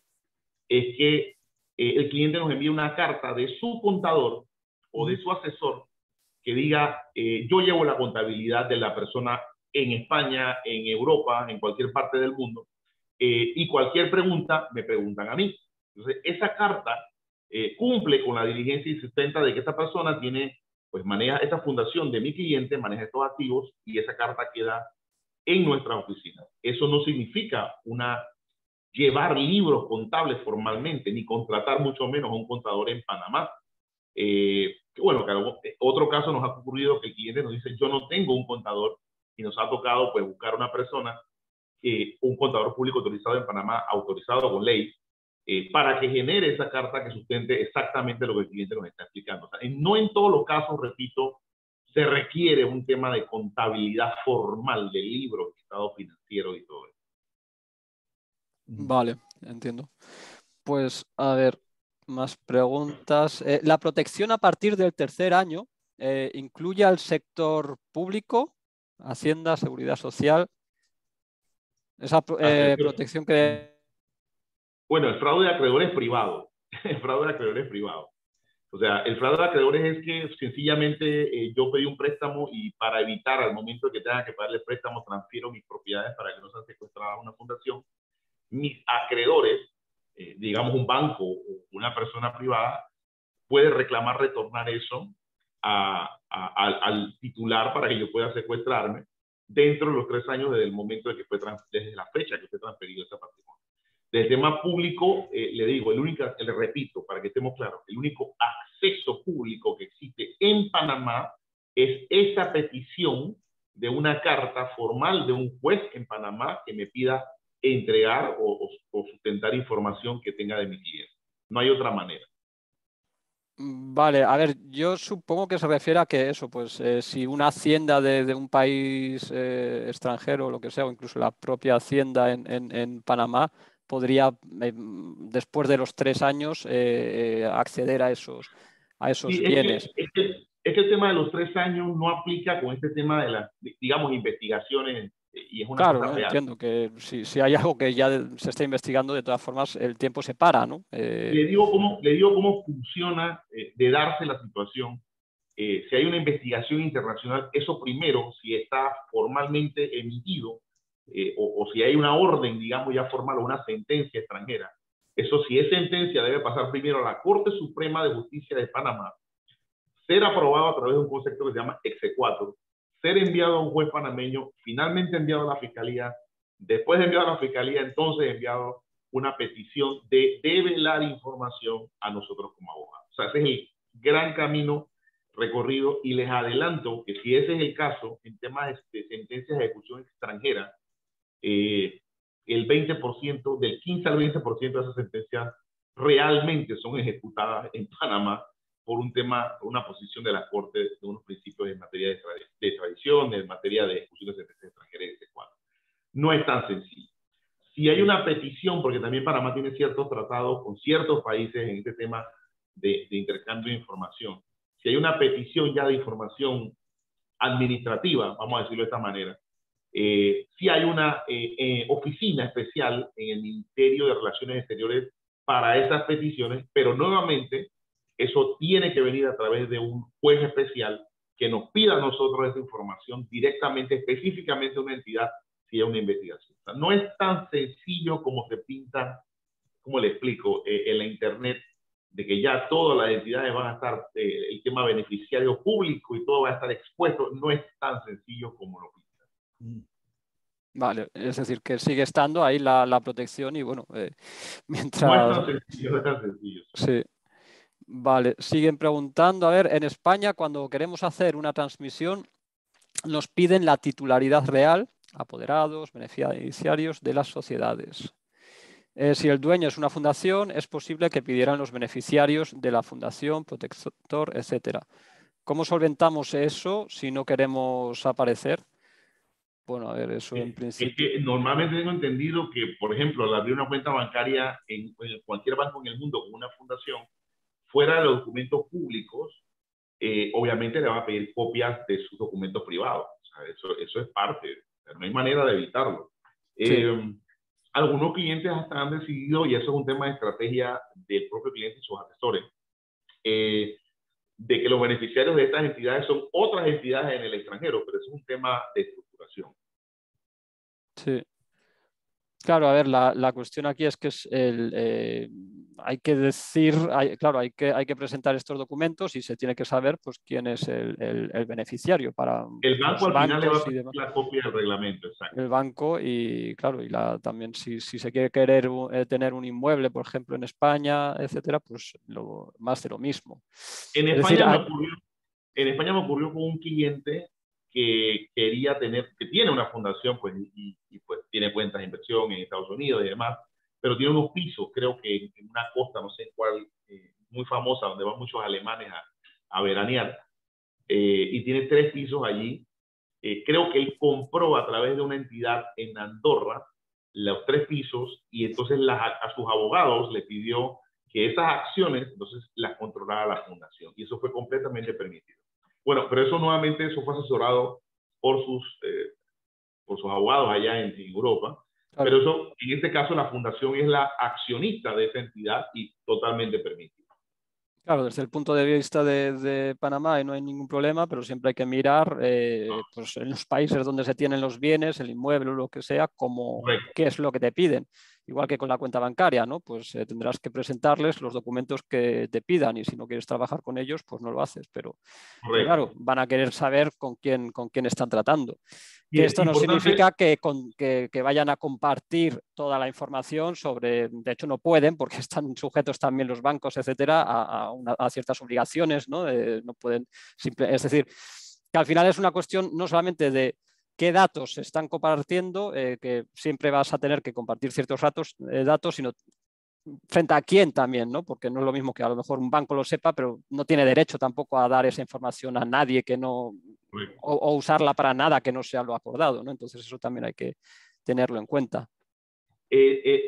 es que el cliente nos envíe una carta de su contador o de su asesor que diga, yo llevo la contabilidad de la persona en España, en Europa, en cualquier parte del mundo, y cualquier pregunta me preguntan a mí. Entonces, esa carta cumple con la diligencia y sustenta de que esta persona tiene, pues maneja esta fundación de mi cliente, maneja estos activos y esa carta queda en nuestra oficina. Eso no significa llevar libros contables formalmente, ni contratar mucho menos a un contador en Panamá. Bueno, claro, otro caso nos ha ocurrido que el cliente nos dice, yo no tengo un contador, y nos ha tocado pues buscar una persona, un contador público autorizado en Panamá, autorizado con ley, para que genere esa carta que sustente exactamente lo que el cliente nos está explicando. O sea, no en todos los casos, repito, se requiere un tema de contabilidad formal de libros, estado financiero y todo eso. Vale, entiendo. Pues a ver, más preguntas. ¿La protección a partir del tercer año incluye al sector público, Hacienda, Seguridad Social? Esa protección que... Bueno, el fraude de acreedores es privado. El fraude de acreedores es privado. O sea, el fraude de acreedores es que sencillamente yo pedí un préstamo y para evitar al momento de que tenga que pagarle el préstamo, transfiero mis propiedades para que no sean secuestradas a una fundación. Mis acreedores, digamos un banco o una persona privada, puede reclamar retornar eso al titular para que yo pueda secuestrarme dentro de los 3 años desde el momento de que desde la fecha que fue transferido ese patrimonio. Del tema público, le digo, le repito, para que estemos claros, el único acceso público que existe en Panamá es esa petición de una carta formal de un juez en Panamá que me pida entregar o sustentar información que tenga de mi cliente. No hay otra manera. Vale, a ver, yo supongo que se refiere a que eso, pues si una hacienda de un país extranjero o lo que sea, o incluso la propia hacienda en Panamá, podría, después de los 3 años, acceder a esos Sí, bienes. es que el tema de los 3 años no aplica con este tema de las, digamos, investigaciones, y es una Claro, cosa ¿no? real. Entiendo que si hay algo que ya se está investigando, de todas formas, el tiempo se para, ¿no? Le digo cómo funciona de darse la situación. Si hay una investigación internacional, eso primero, si está formalmente emitido, o si hay una orden, digamos, ya formal o una sentencia extranjera, eso si es sentencia debe pasar primero a la Corte Suprema de Justicia de Panamá, ser aprobado a través de un concepto que se llama exequatur, ser enviado a un juez panameño, finalmente enviado a la Fiscalía, después de enviado a la Fiscalía, entonces enviado una petición de develar información a nosotros como abogados. O sea, ese es el gran camino recorrido, y les adelanto que si ese es el caso, en temas de sentencias de ejecución extranjera, el 20%, del 15 al 20% de esas sentencias realmente son ejecutadas en Panamá por un tema, una posición de la Corte de unos principios en materia de tradición, en materia de ejecución de sentencias extranjeras, etc. No es tan sencillo. Si hay una petición, porque también Panamá tiene ciertos tratados con ciertos países en este tema de intercambio de información, si hay una petición ya de información administrativa, vamos a decirlo de esta manera, sí hay una oficina especial en el Ministerio de Relaciones Exteriores para esas peticiones, pero nuevamente eso tiene que venir a través de un juez especial que nos pida a nosotros esa información directamente, específicamente a una entidad, si hay una investigación. O sea, no es tan sencillo como se pinta, como le explico, en la internet, de que ya todas las entidades van a estar, el tema beneficiario público y todo va a estar expuesto. No es tan sencillo como lo pintan. Vale, es decir, que sigue estando ahí la protección y bueno, mientras... No es tan sencillo, no es tan sencillo. Sí. Vale, siguen preguntando. A ver, en España, cuando queremos hacer una transmisión, nos piden la titularidad real, apoderados, beneficiarios de las sociedades. Si el dueño es una fundación, es posible que pidieran los beneficiarios de la fundación, protector, etc. ¿Cómo solventamos eso si no queremos aparecer? Bueno, a ver, eso en Es principio... que normalmente tengo entendido que, por ejemplo, al abrir una cuenta bancaria en cualquier banco en el mundo con una fundación, fuera de los documentos públicos, obviamente le va a pedir copias de sus documentos privados. O sea, eso es parte, o sea, no hay manera de evitarlo. Sí. Algunos clientes hasta han decidido, y eso es un tema de estrategia del propio cliente y sus asesores, de que los beneficiarios de estas entidades son otras entidades en el extranjero, pero eso es un tema de estructuración. Sí. Claro, a ver, la cuestión aquí es que hay que decir, claro, hay que presentar estos documentos y se tiene que saber pues, quién es el beneficiario para El banco los al final le va a bancos y pedir demás. la copia del reglamento, exacto. El banco y, claro, y también si se quiere tener un inmueble, por ejemplo, en España, etcétera, pues más de lo mismo. En Es decir, España me ocurrió con un cliente que quería tener, que tiene una fundación, pues, pues tiene cuentas de inversión en Estados Unidos y demás, pero tiene unos pisos, creo que en una costa, no sé cuál, muy famosa, donde van muchos alemanes a veranear, y tiene 3 pisos allí. Creo que él compró a través de una entidad en Andorra los 3 pisos y entonces a sus abogados le pidió que esas acciones entonces las controlara la fundación y eso fue completamente permitido. Bueno, pero eso nuevamente eso fue asesorado por sus abogados allá en Europa, claro. pero eso en este caso la fundación es la accionista de esa entidad y totalmente permitido. Claro, desde el punto de vista de Panamá no hay ningún problema, pero siempre hay que mirar pues en los países donde se tienen los bienes, el inmueble o lo que sea, qué es lo que te piden. Igual que con la cuenta bancaria, ¿no? Pues tendrás que presentarles los documentos que te pidan y si no quieres trabajar con ellos, pues no lo haces. Pero claro, van a querer saber con quién están tratando. Y Que es esto no importante, significa que vayan a compartir toda la información sobre, de hecho no pueden porque están sujetos también los bancos, etcétera, a ciertas obligaciones, ¿no? No pueden, es decir, que al final es una cuestión no solamente de qué datos se están compartiendo, que siempre vas a tener que compartir ciertos datos, sino frente a quién también, ¿no? Porque no es lo mismo que a lo mejor un banco lo sepa, pero no tiene derecho tampoco a dar esa información a nadie que no, o usarla para nada que no sea lo acordado, ¿no? Entonces eso también hay que tenerlo en cuenta.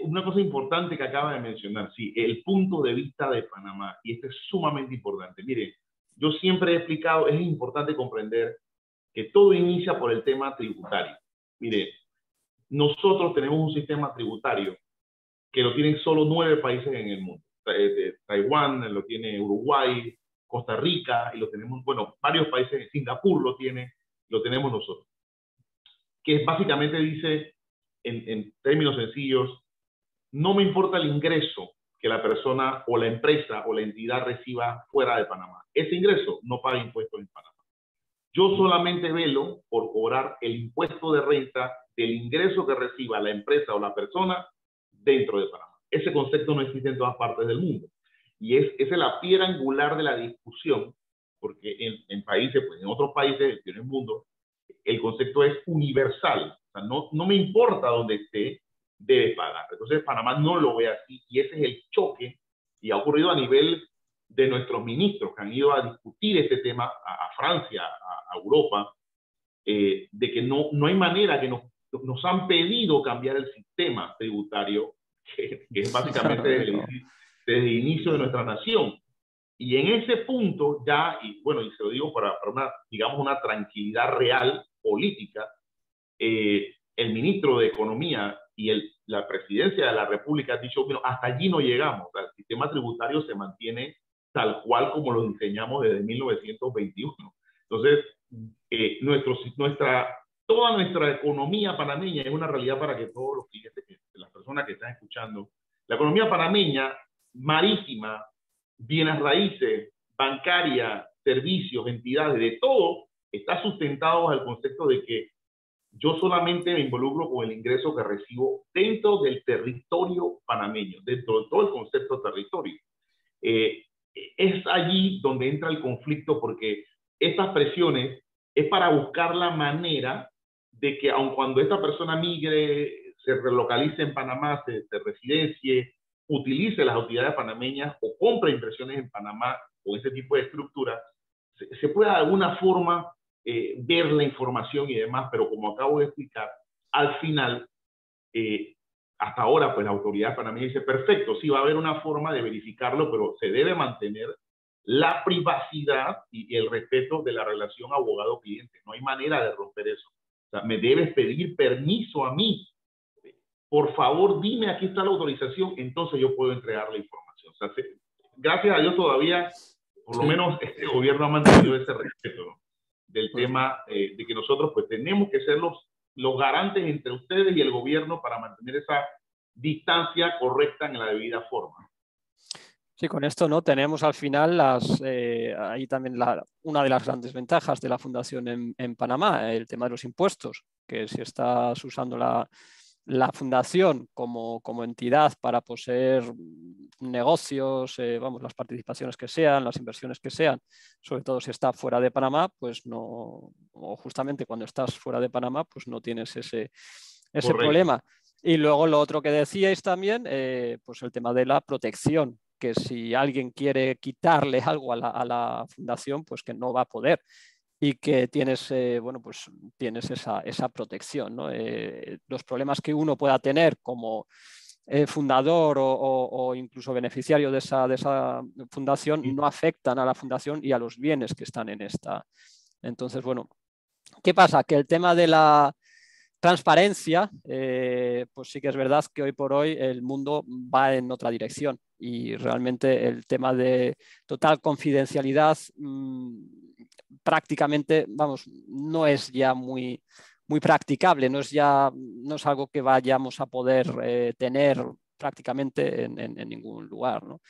una cosa importante que acaba de mencionar, sí, el punto de vista de Panamá, y esto es sumamente importante. Mire, yo siempre he explicado, es importante comprender que todo inicia por el tema tributario. Mire, nosotros tenemos un sistema tributario que lo tienen solo 9 países en el mundo. Taiwán, lo tiene Uruguay, Costa Rica, y lo tenemos, bueno, varios países, Singapur lo tenemos nosotros. Que básicamente dice, en términos sencillos, no me importa el ingreso que la persona o la empresa o la entidad reciba fuera de Panamá. Ese ingreso no paga impuestos en Panamá. Yo solamente velo por cobrar el impuesto de renta del ingreso que reciba la empresa o la persona dentro de Panamá. Ese concepto no existe en todas partes del mundo. Y esa es la piedra angular de la discusión, porque en países, pues en otros países del mundo, el concepto es universal. O sea, no me importa dónde esté, debe pagar. Entonces Panamá no lo ve así y ese es el choque y ha ocurrido a nivel de nuestros ministros que han ido a discutir este tema a Francia, a Europa, de que no hay manera que nos han pedido cambiar el sistema tributario, que es básicamente desde el inicio de nuestra nación. Y en ese punto ya, y bueno, y se lo digo para una, digamos, una tranquilidad real política, el ministro de Economía y la presidencia de la República ha dicho, bueno, hasta allí no llegamos, el sistema tributario se mantiene tal cual como lo diseñamos desde 1921. Entonces, toda nuestra economía panameña es una realidad para que todos los clientes, las personas que están escuchando, la economía panameña, marítima, bienes raíces, bancaria, servicios, entidades, de todo, está sustentado bajo el concepto de que yo solamente me involucro con el ingreso que recibo dentro del territorio panameño, dentro de todo el concepto de territorio. es allí donde entra el conflicto, porque estas presiones es para buscar la manera de que, aun cuando esta persona migre, se relocalice en Panamá, se residencie, utilice las autoridades panameñas o compre inversiones en Panamá con ese tipo de estructura, se pueda de alguna forma ver la información y demás, pero como acabo de explicar, al final, hasta ahora, pues la autoridad panameña dice, perfecto, sí va a haber una forma de verificarlo, pero se debe mantener la privacidad y el respeto de la relación abogado-cliente. No hay manera de romper eso. O sea, me debes pedir permiso a mí. Por favor, dime, aquí está la autorización, entonces yo puedo entregar la información. O sea, gracias a Dios todavía, por lo menos este gobierno ha mantenido ese respeto, ¿no? Del tema de que nosotros pues tenemos que ser los garantes entre ustedes y el gobierno para mantener esa distancia correcta en la debida forma. Sí, con esto no tenemos al final ahí también una de las grandes ventajas de la fundación en Panamá, el tema de los impuestos, que si estás usando la fundación como entidad para poseer negocios, vamos, las participaciones que sean, las inversiones que sean, sobre todo si está fuera de Panamá, pues no, o justamente cuando estás fuera de Panamá, pues no tienes ese problema. Y luego lo otro que decíais también, pues el tema de la protección, que si alguien quiere quitarle algo a la fundación, pues que no va a poder y que tienes, bueno, pues tienes esa protección, ¿no? Los problemas que uno pueda tener como fundador o incluso beneficiario de esa fundación no afectan a la fundación y a los bienes que están en esta. Entonces, bueno, ¿qué pasa? Que el tema de la transparencia, pues sí que es verdad que hoy por hoy el mundo va en otra dirección y realmente el tema de total confidencialidad prácticamente, vamos, no es ya muy practicable, no es algo que vayamos a poder tener prácticamente en ningún lugar, ¿no?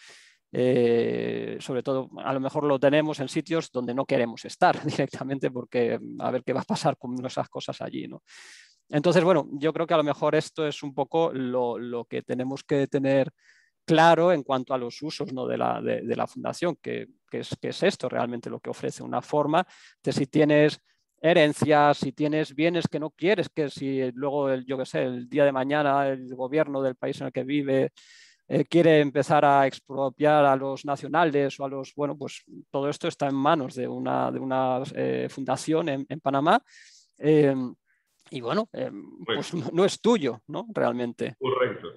Sobre todo, a lo mejor lo tenemos en sitios donde no queremos estar directamente porque a ver qué va a pasar con esas cosas allí, ¿no? Entonces, bueno, yo creo que a lo mejor esto es un poco lo que tenemos que tener claro en cuanto a los usos, ¿no? de la fundación, que es esto realmente lo que ofrece, una forma de si tienes herencias, si tienes bienes que no quieres, que si luego, yo qué sé, el día de mañana el gobierno del país en el que vive quiere empezar a expropiar a los nacionales o a los, bueno, pues todo esto está en manos de una fundación en Panamá. Y bueno, pues no es tuyo, ¿no? Realmente. Correcto.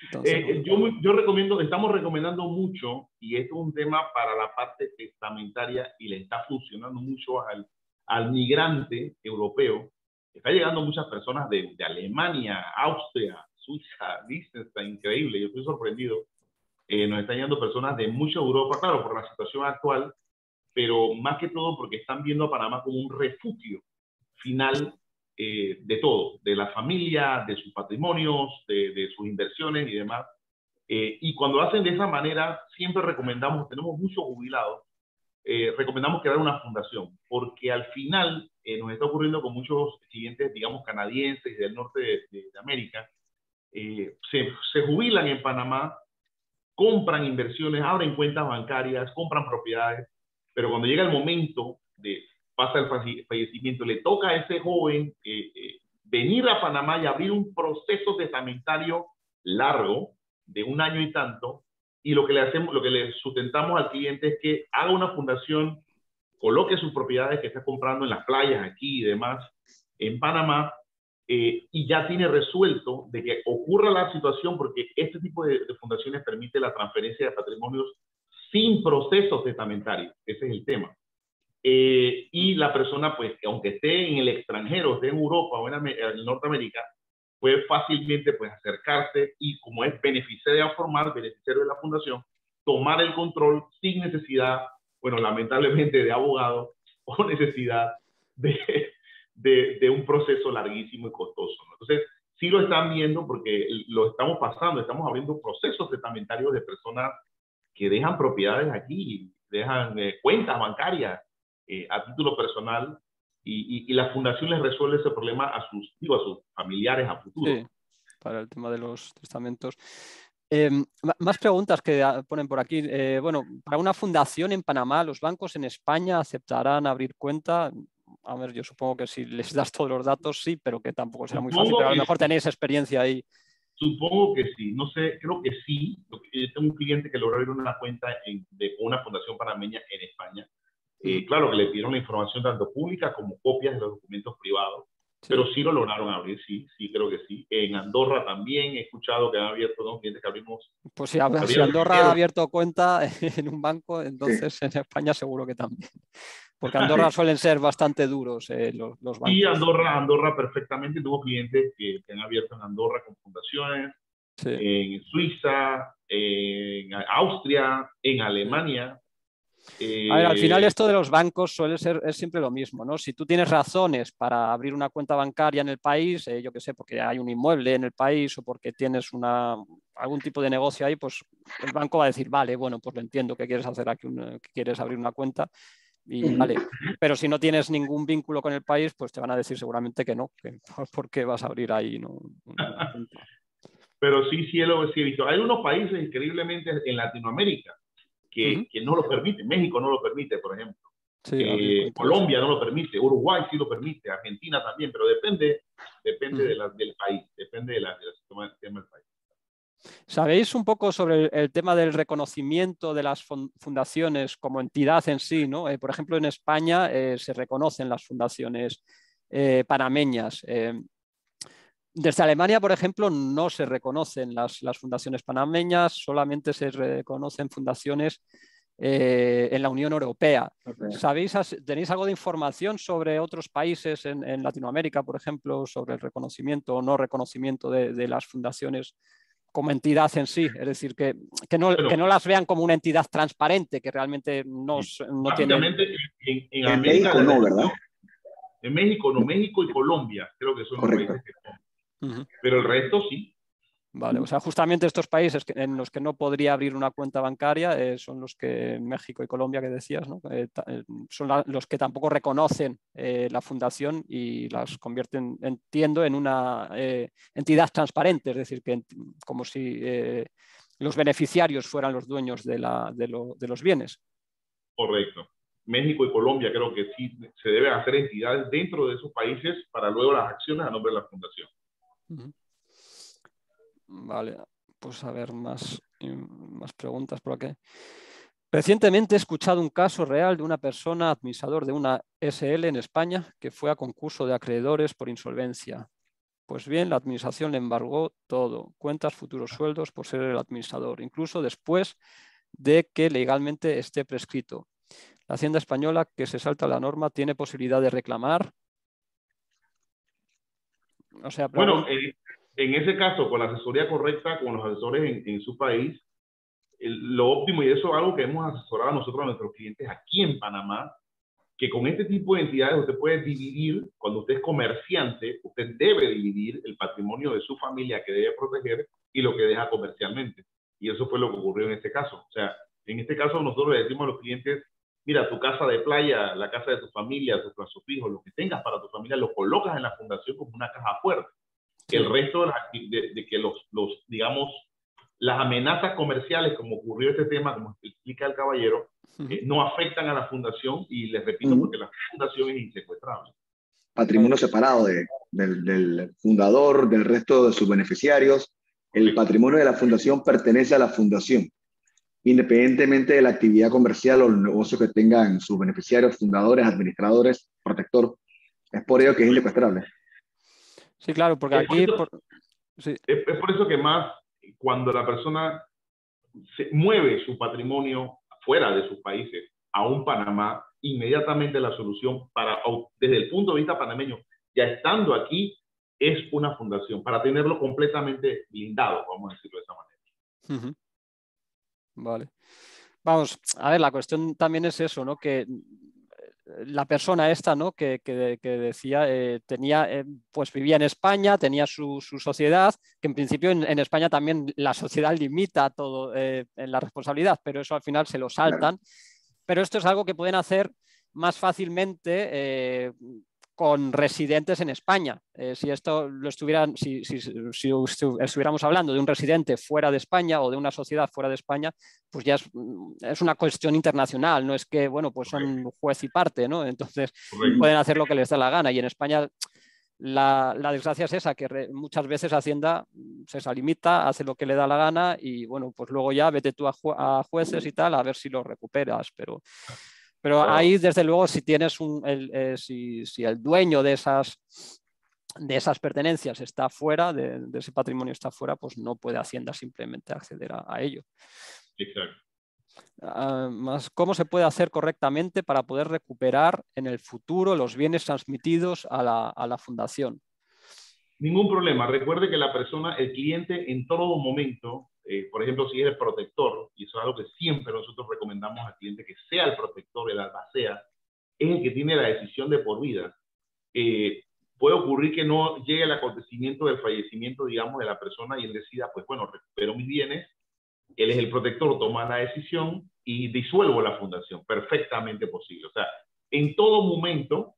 Entonces, yo recomiendo, estamos recomendando mucho, y esto es un tema para la parte testamentaria y le está funcionando mucho al migrante europeo. Está llegando muchas personas de Alemania, Austria, Suiza, Liechtenstein, increíble, yo estoy sorprendido. Nos están llegando personas de mucha Europa, claro, por la situación actual, pero más que todo porque están viendo a Panamá como un refugio final de todo, de la familia, de sus patrimonios, de sus inversiones y demás. Y cuando lo hacen de esa manera, siempre recomendamos, tenemos muchos jubilados, recomendamos crear una fundación, porque al final nos está ocurriendo con muchos clientes, digamos, canadienses y del norte de América, se jubilan en Panamá, compran inversiones, abren cuentas bancarias, compran propiedades, pero cuando llega el momento de pasa el fallecimiento, le toca a ese joven venir a Panamá y abrir un proceso testamentario largo de 1 año y tanto, y lo que le sustentamos al cliente es que haga una fundación, coloque sus propiedades que está comprando en las playas aquí y demás en Panamá, y ya tiene resuelto de que ocurra la situación, porque este tipo de fundaciones permite la transferencia de patrimonios sin procesos testamentarios. Ese es el tema. Y la persona, pues, aunque esté en el extranjero, esté en Europa o en Norteamérica, puede fácilmente pues, acercarse y, como es beneficiario formal, beneficiario de la fundación, tomar el control sin necesidad, bueno, lamentablemente de abogado o necesidad de un proceso larguísimo y costoso, ¿no? Entonces, sí lo están viendo porque lo estamos pasando, estamos abriendo procesos testamentarios de personas que dejan propiedades aquí, dejan cuentas bancarias a título personal y la fundación les resuelve ese problema a sus familiares a futuro. Sí, para el tema de los testamentos. Más preguntas que ponen por aquí. Bueno, para una fundación en Panamá, ¿los bancos en España aceptarán abrir cuenta? A ver, yo supongo que si les das todos los datos, sí, pero que tampoco será muy fácil, Supongo pero a lo que mejor tenéis experiencia ahí. Supongo que sí, no sé, creo que sí. Yo tengo un cliente que logró abrir una cuenta de una fundación panameña en España. Claro que le pidieron la información tanto pública como copias de los documentos privados, Sí. pero sí lo lograron abrir, sí, sí, creo que sí. En Andorra también he escuchado que han abierto dos clientes que abrimos. Pues si Andorra ha abierto cuenta en un banco, entonces sí. En España seguro que también. Porque Andorra suelen ser bastante duros los bancos. Sí, Andorra perfectamente. Tuvo clientes que han abierto en Andorra con fundaciones, sí. En Suiza, en Austria, en Alemania. A ver, al final esto de los bancos es siempre lo mismo, ¿no? Si tú tienes razones para abrir una cuenta bancaria en el país, yo qué sé, porque hay un inmueble en el país o porque tienes algún tipo de negocio ahí, pues el banco va a decir, vale, bueno, pues lo entiendo que quieres hacer aquí, que quieres abrir una cuenta y vale. Pero si no tienes ningún vínculo con el país, pues te van a decir seguramente que no, que ¿por qué vas a abrir ahí una cuenta? Pero sí he visto. Hay unos países increíblemente en Latinoamérica que no lo permite. México no lo permite, por ejemplo. Sí, Colombia no lo permite, Uruguay sí lo permite, Argentina también, pero depende del país, depende del sistema del país. ¿Sabéis un poco sobre el tema del reconocimiento de las fundaciones como entidad en sí, ¿no? Por ejemplo, en España se reconocen las fundaciones panameñas. Desde Alemania, por ejemplo, no se reconocen las fundaciones panameñas, solamente se reconocen fundaciones en la Unión Europea. Okay. ¿Tenéis algo de información sobre otros países en Latinoamérica, por ejemplo, sobre el reconocimiento o no reconocimiento de las fundaciones como entidad en sí? Es decir, que no las vean como una entidad transparente, que realmente no tienen... En México no, ¿verdad? En México no, México y Colombia creo que son los países que son. Pero el resto sí. Vale, o sea, justamente estos países en los que no podría abrir una cuenta bancaria son los que, México y Colombia que decías, ¿no? Son los que tampoco reconocen la fundación y las convierten, entiendo, en una entidad transparente, es decir, que como si los beneficiarios fueran los dueños de los bienes. Correcto. México y Colombia creo que sí se deben hacer entidades dentro de esos países para luego las acciones a nombre de la fundación. Vale, pues a ver más preguntas por aquí. Recientemente he escuchado un caso real de una persona administrador de una SL en España que fue a concurso de acreedores por insolvencia. Pues bien, la administración le embargó todo, cuentas, futuros sueldos por ser el administrador, incluso después de que legalmente esté prescrito. La Hacienda española, que se salta la norma, ¿tiene posibilidad de reclamar? O sea, bueno, en ese caso, con la asesoría correcta, con los asesores en su país, lo óptimo, y eso es algo que hemos asesorado nosotros a nuestros clientes aquí en Panamá, que con este tipo de entidades usted puede dividir, cuando usted es comerciante, usted debe dividir el patrimonio de su familia que debe proteger y lo que deja comercialmente. Y eso fue lo que ocurrió en este caso. O sea, en este caso nosotros le decimos a los clientes, mira, tu casa de playa, la casa de tu familia, tus hijos, lo que tengas para tu familia, lo colocas en la fundación como una caja fuerte. Sí. El resto de que digamos, las amenazas comerciales, como ocurrió este tema, como explica el caballero, no afectan a la fundación y les repito, porque la fundación es insecuestrable. Patrimonio separado del fundador, del resto de sus beneficiarios. El patrimonio de la fundación pertenece a la fundación, independientemente de la actividad comercial o el negocio que tengan sus beneficiarios, fundadores, administradores, protector. Es por ello que es insecuestrable. Sí, claro, porque aquí... Es por eso que más cuando la persona se mueve su patrimonio fuera de sus países a un Panamá, inmediatamente la solución desde el punto de vista panameño, ya estando aquí, es una fundación, para tenerlo completamente blindado, vamos a decirlo de esa manera. Vale. Vamos, a ver, la cuestión también es eso, ¿no? Que la persona esta, ¿no? que decía, pues vivía en España, tenía su sociedad, que en principio en España también la sociedad limita todo en la responsabilidad, pero eso al final se lo saltan. Pero esto es algo que pueden hacer más fácilmente con residentes en España. Si esto lo estuvieran, si estuviéramos hablando de un residente fuera de España o de una sociedad fuera de España, pues ya es una cuestión internacional, no es que, bueno, pues son juez y parte, ¿no? Entonces pueden hacer lo que les da la gana. Y en España la desgracia es esa, que muchas veces Hacienda se limita, hace lo que le da la gana y, bueno, pues luego ya vete tú a jueces y tal a ver si lo recuperas, pero ahí, desde luego, si tienes si el dueño de esas pertenencias está fuera, de ese patrimonio está fuera, pues no puede Hacienda simplemente acceder a ello. Exacto. ¿Cómo se puede hacer correctamente para poder recuperar en el futuro los bienes transmitidos a la fundación? Ningún problema. Recuerde que la persona, el cliente, en todo momento, por ejemplo, si es el protector, y eso es algo que siempre nosotros recomendamos al cliente, que sea el protector, el albacea, es el que tiene la decisión de por vida. Puede ocurrir que no llegue el acontecimiento del fallecimiento, digamos, de la persona y él decida, pues bueno, recupero mis bienes, él es el protector, toma la decisión y disuelvo la fundación. Perfectamente posible. O sea, en todo momento,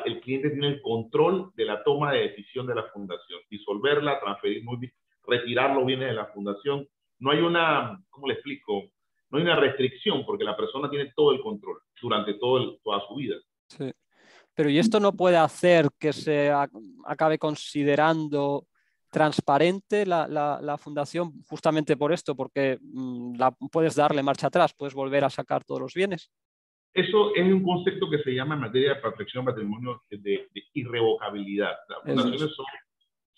el cliente tiene el control de la toma de decisión de la fundación, disolverla, transferir, retirar los bienes de la fundación. No hay una, ¿cómo le explico? No hay una restricción porque la persona tiene todo el control durante toda su vida. Sí. Pero ¿y esto no puede hacer que se acabe considerando transparente la fundación justamente por esto? Porque puedes darle marcha atrás, puedes volver a sacar todos los bienes. Eso es un concepto que se llama en materia de protección de patrimonio de irrevocabilidad. Las fundaciones son...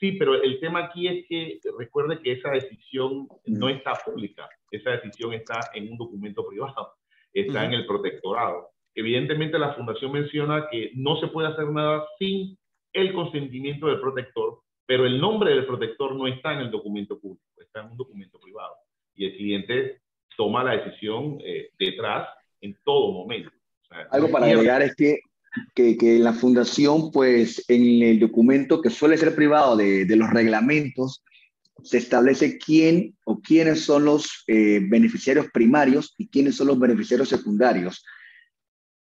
Sí, pero el tema aquí es que recuerde que esa decisión no está pública. Esa decisión está en un documento privado, está en el protectorado. Evidentemente la fundación menciona que no se puede hacer nada sin el consentimiento del protector, pero el nombre del protector no está en el documento público, está en un documento privado. Y el cliente toma la decisión detrás en todo momento. O sea, algo para agregar es que la fundación, pues en el documento que suele ser privado de los reglamentos, se establece quién o quiénes son los beneficiarios primarios y quiénes son los beneficiarios secundarios.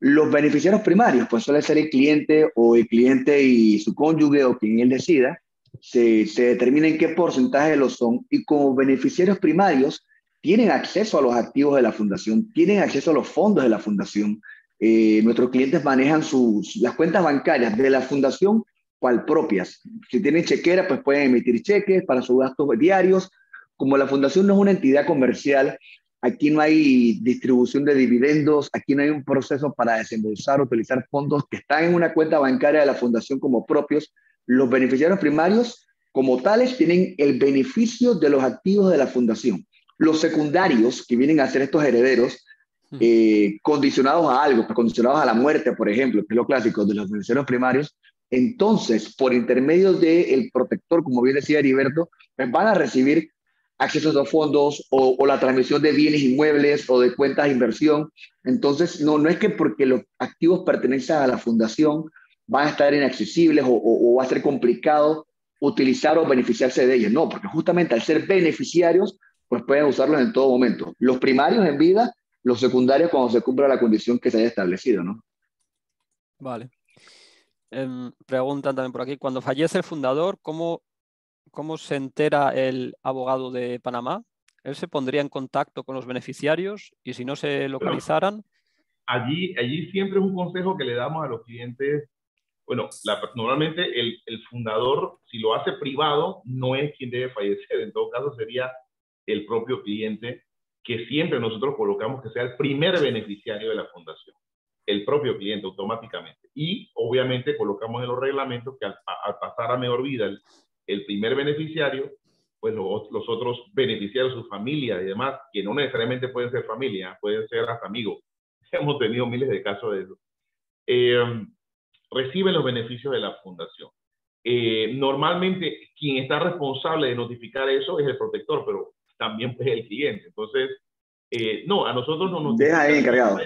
Los beneficiarios primarios, pues suele ser el cliente o el cliente y su cónyuge o quien él decida, se determina en qué porcentaje lo son y como beneficiarios primarios tienen acceso a los activos de la fundación, tienen acceso a los fondos de la fundación. Nuestros clientes manejan las cuentas bancarias de la fundación cual propias. Si tienen chequera, pues pueden emitir cheques para sus gastos diarios. Como la fundación no es una entidad comercial, aquí no hay distribución de dividendos, aquí no hay un proceso para desembolsar o utilizar fondos que están en una cuenta bancaria de la fundación como propios. Los beneficiarios primarios, como tales, tienen el beneficio de los activos de la fundación. Los secundarios, que vienen a ser estos herederos, condicionados a algo, pues condicionados a la muerte, por ejemplo, que es lo clásico de los beneficiarios primarios, entonces, por intermedio del protector, como bien decía Heriberto, pues van a recibir acceso a los fondos o la transmisión de bienes inmuebles o de cuentas de inversión. Entonces, no es que porque los activos pertenecen a la fundación van a estar inaccesibles o va a ser complicado utilizar o beneficiarse de ellos. No, porque justamente al ser beneficiarios, pues pueden usarlos en todo momento. Los primarios en vida, los secundarios cuando se cumpla la condición que se haya establecido, ¿no? Vale. Preguntan también por aquí, cuando fallece el fundador, ¿cómo se entera el abogado de Panamá? ¿Él se pondría en contacto con los beneficiarios y si no se localizaran? Allí siempre es un consejo que le damos a los clientes. Bueno, normalmente el fundador, si lo hace privado, no es quien debe fallecer. En todo caso, sería el propio cliente, que siempre nosotros colocamos que sea el primer beneficiario de la fundación. El propio cliente automáticamente. Y obviamente colocamos en los reglamentos que al pasar a mejor vida el primer beneficiario, pues los otros beneficiarios, su familia y demás, que no necesariamente pueden ser familia, pueden ser hasta amigos. Hemos tenido miles de casos de eso. Reciben los beneficios de la fundación. Normalmente quien está responsable de notificar eso es el protector, pero también es el cliente. Entonces, no, a nosotros nos notifica. Deja ahí encargado.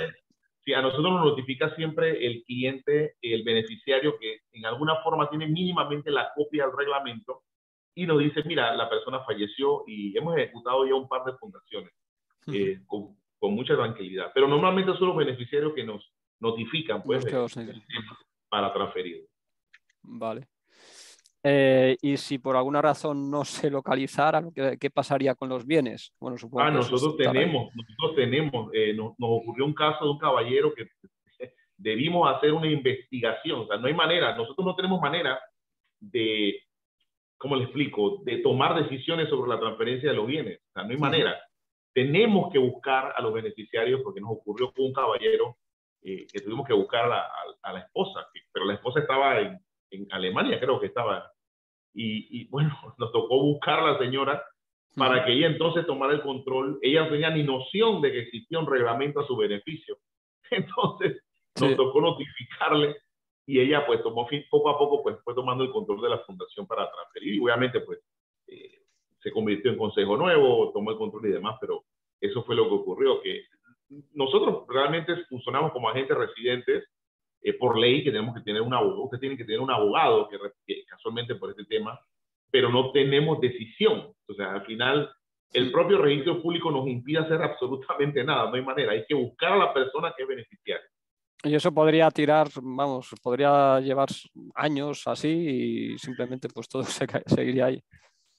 Sí, a nosotros nos notifica siempre el cliente, el beneficiario que en alguna forma tiene mínimamente la copia del reglamento y nos dice, mira, la persona falleció y hemos ejecutado ya un par de fundaciones con mucha tranquilidad. Pero normalmente son los beneficiarios que nos notifican pues, para transferir. Vale. Y si por alguna razón no se localizara, ¿qué pasaría con los bienes? Bueno, supongo que nosotros tenemos, nos ocurrió un caso de un caballero que debimos hacer una investigación, o sea, no hay manera, nosotros no tenemos manera de, ¿cómo le explico?, de tomar decisiones sobre la transferencia de los bienes, o sea, no hay manera. Tenemos que buscar a los beneficiarios porque nos ocurrió con un caballero que tuvimos que buscar a la esposa, pero la esposa estaba en Alemania, creo que estaba. Y bueno, nos tocó buscar a la señora para que ella entonces tomara el control. Ella no tenía ni noción de que existía un reglamento a su beneficio. Entonces nos tocó notificarle y ella pues tomó poco a poco pues fue tomando el control de la fundación para transferir y obviamente pues se convirtió en consejo nuevo, tomó el control y demás, pero eso fue lo que ocurrió, que nosotros realmente funcionamos como agentes residentes por ley, que tenemos que tener un abogado, ustedes tienen que tener un abogado que casualmente por este tema, pero no tenemos decisión. O sea, al final el propio registro público nos impide hacer absolutamente nada, no hay manera, hay que buscar a la persona que es beneficiaria. Y eso podría tirar, vamos, podría llevar años así y simplemente pues todo seguiría ahí.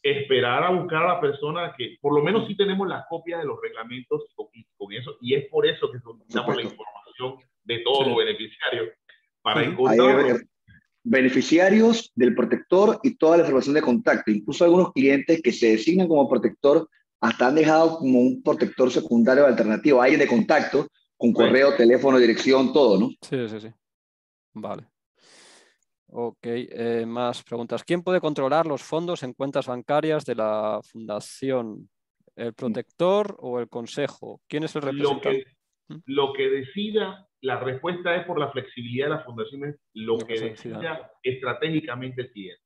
Esperar a buscar a la persona que, por lo menos sí tenemos las copias de los reglamentos con eso, y es por eso que solicitamos la información de todos los beneficiarios para encontrar beneficiarios del protector y toda la información de contacto. Incluso algunos clientes que se designan como protector hasta han dejado como un protector secundario alternativo, alguien de contacto con correo, teléfono, dirección, todo, ¿no? Sí. Vale. Ok, más preguntas. ¿Quién puede controlar los fondos en cuentas bancarias de la fundación? ¿El protector o el consejo? ¿Quién es el representante? Lo que decida, la respuesta es por la flexibilidad de las fundaciones, lo que decida estratégicamente el cliente.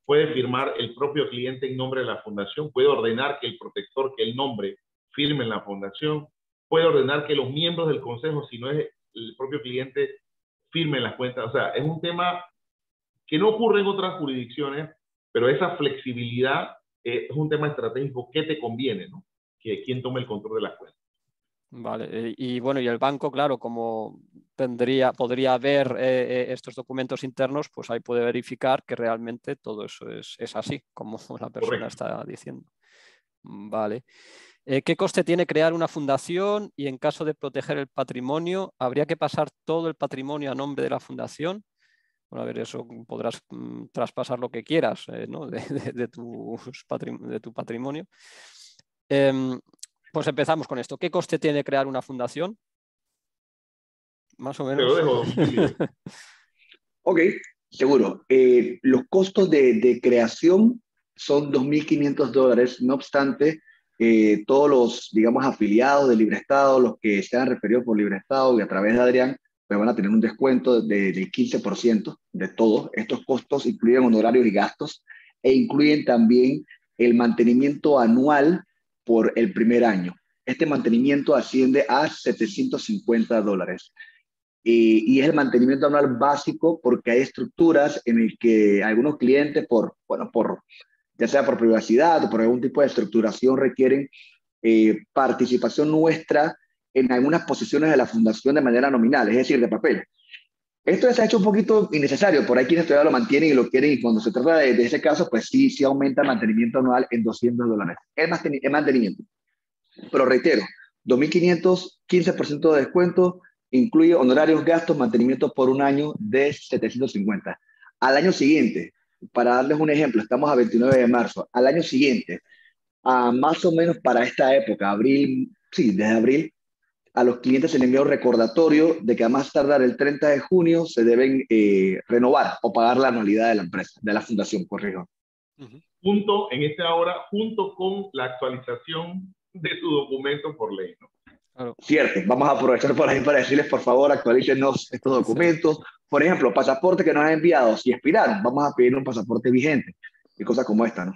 Puede firmar el propio cliente en nombre de la fundación, puede ordenar que el protector que él nombre firme en la fundación, puede ordenar que los miembros del consejo, si no es el propio cliente, firmen las cuentas. O sea, es un tema que no ocurre en otras jurisdicciones, pero esa flexibilidad es un tema estratégico que te conviene, ¿no? Que quien tome el control de las cuentas. Vale, y bueno, y el banco, claro, como podría ver estos documentos internos, pues ahí puede verificar que realmente todo eso es así, como la persona está diciendo. Vale. ¿Qué coste tiene crear una fundación y en caso de proteger el patrimonio, habría que pasar todo el patrimonio a nombre de la fundación? Bueno, a ver, eso podrás traspasar lo que quieras, ¿no? de tu patrimonio. Pues empezamos con esto. ¿Qué coste tiene crear una fundación? Más o menos. Te lo dejo. Ok, seguro. Los costos de creación son $2.500. No obstante, todos los, digamos, afiliados de Libre Estado, los que sean referidos por Libre Estado y a través de Adrián, pues van a tener un descuento del 15% de todos. Estos costos incluyen honorarios y gastos e incluyen también el mantenimiento anual por el primer año. Este mantenimiento asciende a $750. Y es el mantenimiento anual básico porque hay estructuras en el que algunos clientes, ya sea por privacidad o por algún tipo de estructuración, requieren participación nuestra en algunas posiciones de la fundación de manera nominal, es decir, de papel. Esto se ha hecho un poquito innecesario, por ahí quienes todavía lo mantienen y lo quieren, y cuando se trata de ese caso, pues sí aumenta el mantenimiento anual en $200. El mantenimiento. Pero reitero, 2.500, 15% de descuento, incluye honorarios, gastos, mantenimiento por un año de 750. Al año siguiente, para darles un ejemplo, estamos a 29 de marzo, al año siguiente, más o menos para esta época, abril, sí, desde abril, a los clientes se les envía un recordatorio de que a más tardar el 30 de junio se deben renovar o pagar la anualidad de la empresa, de la fundación, corrijo. Junto, en esta hora, junto con la actualización de su documento por ley, ¿no? Claro. Cierto, vamos a aprovechar por ahí para decirles, por favor, actualícenos estos documentos. Por ejemplo, pasaporte que nos han enviado, si expiraron, vamos a pedir un pasaporte vigente y cosas como esta, ¿no?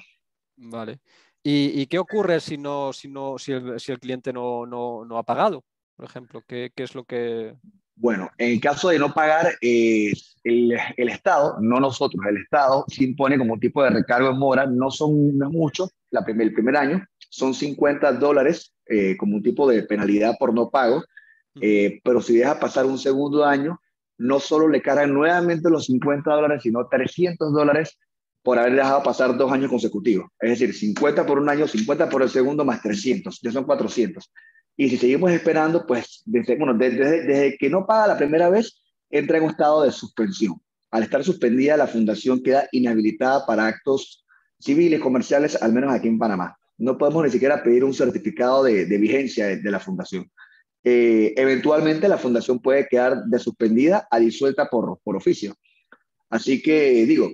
Vale. ¿Y qué ocurre si el cliente no ha pagado? Por ejemplo, ¿qué es lo que...? Bueno, en el caso de no pagar, el Estado, no nosotros, el Estado se impone como un tipo de recargo en mora, no es mucho, el primer año, son $50 como un tipo de penalidad por no pago, pero si deja pasar un segundo año, no solo le cargan nuevamente los $50, sino $300 por haber dejado pasar 2 años consecutivos. Es decir, 50 por un año, 50 por el segundo, más 300, ya son 400. Y si seguimos esperando, pues desde que no paga la primera vez, entra en un estado de suspensión. Al estar suspendida, la fundación queda inhabilitada para actos civiles, comerciales, al menos aquí en Panamá. No podemos ni siquiera pedir un certificado de vigencia de la fundación. Eventualmente la fundación puede quedar desuspendida a disuelta por oficio. Así que digo,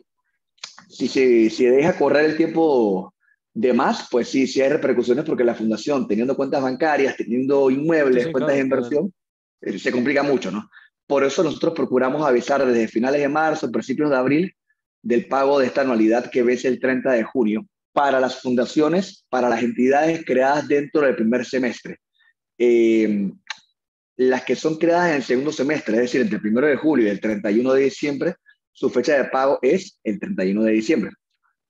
si deja correr el tiempo de más, pues sí, sí hay repercusiones porque la fundación, teniendo cuentas bancarias, teniendo Sí, inmuebles, sí, cuentas de claro, pueden. inversión, se complica mucho, ¿no? Por eso nosotros procuramos avisar desde finales de marzo, principios de abril, del pago de esta anualidad que vence el 30 de junio para las fundaciones, para las entidades creadas dentro del primer semestre. Eh, las que son creadas en el segundo semestre, es decir, entre el 1 de julio y el 31 de diciembre, su fecha de pago es el 31 de diciembre.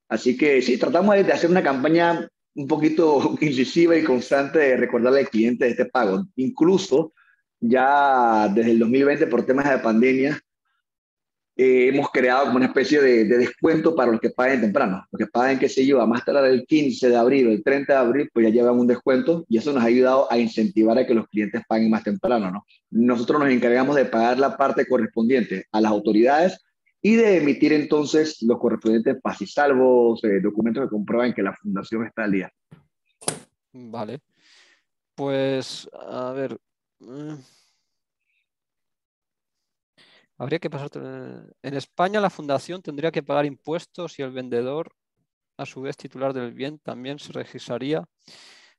Así que sí, tratamos de hacer una campaña un poquito incisiva y constante de recordarle al cliente de este pago. Incluso ya desde el 2020, por temas de pandemia, hemos creado como una especie de descuento para los que paguen temprano. Los que paguen, qué sé yo, a más tardar el 15 de abril o el 30 de abril, pues ya llevan un descuento y eso nos ha ayudado a incentivar a que los clientes paguen más temprano, ¿no? Nosotros nos encargamos de pagar la parte correspondiente a las autoridades y de emitir entonces los correspondientes pasisalvos, documentos que comprueban que la fundación está al día. Vale. Pues, a ver. Habría que pasar. En España la fundación tendría que pagar impuestos y el vendedor, a su vez titular del bien, también se registraría.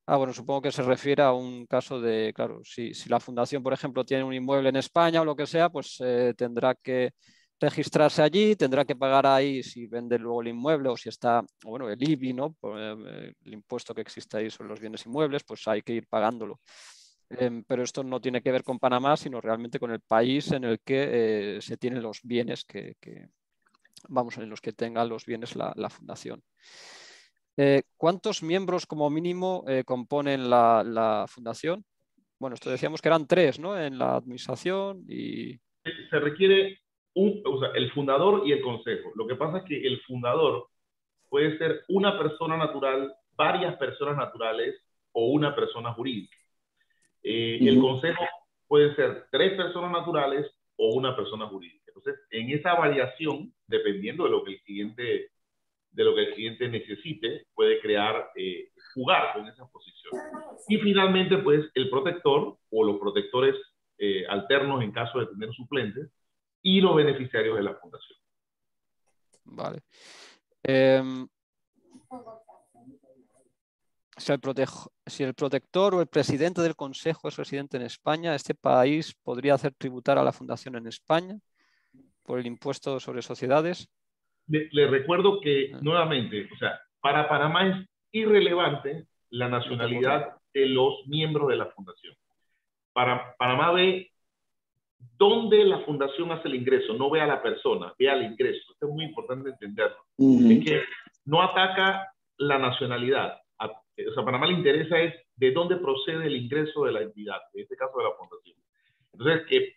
Ah, bueno, supongo que se refiere a un caso de, claro, si la fundación, por ejemplo, tiene un inmueble en España o lo que sea, pues tendrá que registrarse allí, tendrá que pagar ahí si vende luego el inmueble o si está, bueno, el IBI, ¿no? El impuesto que existe ahí sobre los bienes inmuebles, pues hay que ir pagándolo. Pero esto no tiene que ver con Panamá, sino realmente con el país en el que se tienen los bienes vamos, en los que tenga los bienes la fundación. ¿Cuántos miembros como mínimo componen la fundación? Bueno, esto decíamos que eran 3, ¿no? En la administración y... Se requiere o sea, el fundador y el consejo. Lo que pasa es que el fundador puede ser una persona natural, varias personas naturales o una persona jurídica. El consejo puede ser 3 personas naturales o una persona jurídica. Entonces, en esa variación, dependiendo de lo que el cliente necesite, puede jugar con esa posición. Y finalmente, pues, el protector o los protectores alternos en caso de tener suplentes y los beneficiarios de la fundación. Vale. Si el protector o el presidente del consejo es residente en España, este país podría hacer tributar a la fundación en España por el impuesto sobre sociedades. Le recuerdo que, nuevamente, o sea, para Panamá es irrelevante la nacionalidad de los miembros de la fundación. Panamá ve dónde la fundación hace el ingreso, no ve a la persona, ve al ingreso. Esto es muy importante entenderlo. Es que no ataca la nacionalidad. O sea, a Panamá le interesa es de dónde procede el ingreso de la entidad, en este caso de la fundación. Entonces, que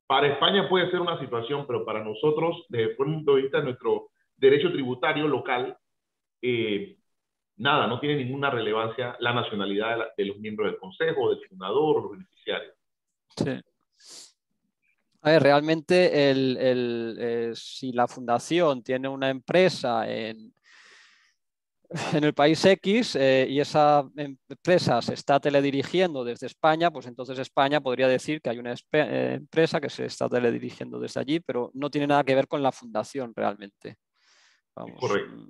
para España puede ser una situación, pero para nosotros, desde el punto de vista de nuestro derecho tributario local, nada, no tiene ninguna relevancia la nacionalidad de los miembros del consejo, del fundador o los beneficiarios. Sí. A ver, realmente si la fundación tiene una empresa en el país X y esa empresa se está teledirigiendo desde España, pues entonces España podría decir que hay una empresa que se está teledirigiendo desde allí, pero no tiene nada que ver con la fundación realmente. Vamos. Correcto.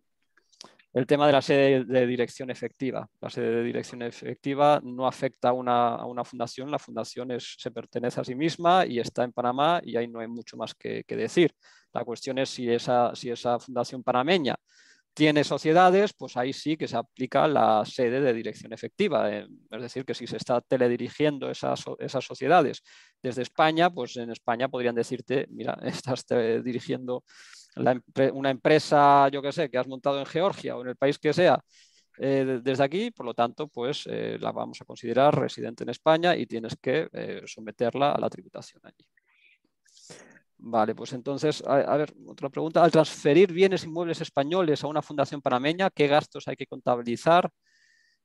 El tema de la sede de dirección efectiva. La sede de dirección efectiva no afecta a una fundación. La fundación se pertenece a sí misma y está en Panamá y ahí no hay mucho más que decir. La cuestión es si esa fundación panameña tiene sociedades, pues ahí sí que se aplica la sede de dirección efectiva. Es decir, que si se está teledirigiendo esas sociedades desde España, pues en España podrían decirte, mira, estás dirigiendo una empresa, yo que sé, que has montado en Georgia o en el país que sea, desde aquí, por lo tanto, pues la vamos a considerar residente en España y tienes que someterla a la tributación allí. Vale, pues entonces, a ver, otra pregunta. Al transferir bienes inmuebles españoles a una fundación panameña, ¿qué gastos hay que contabilizar?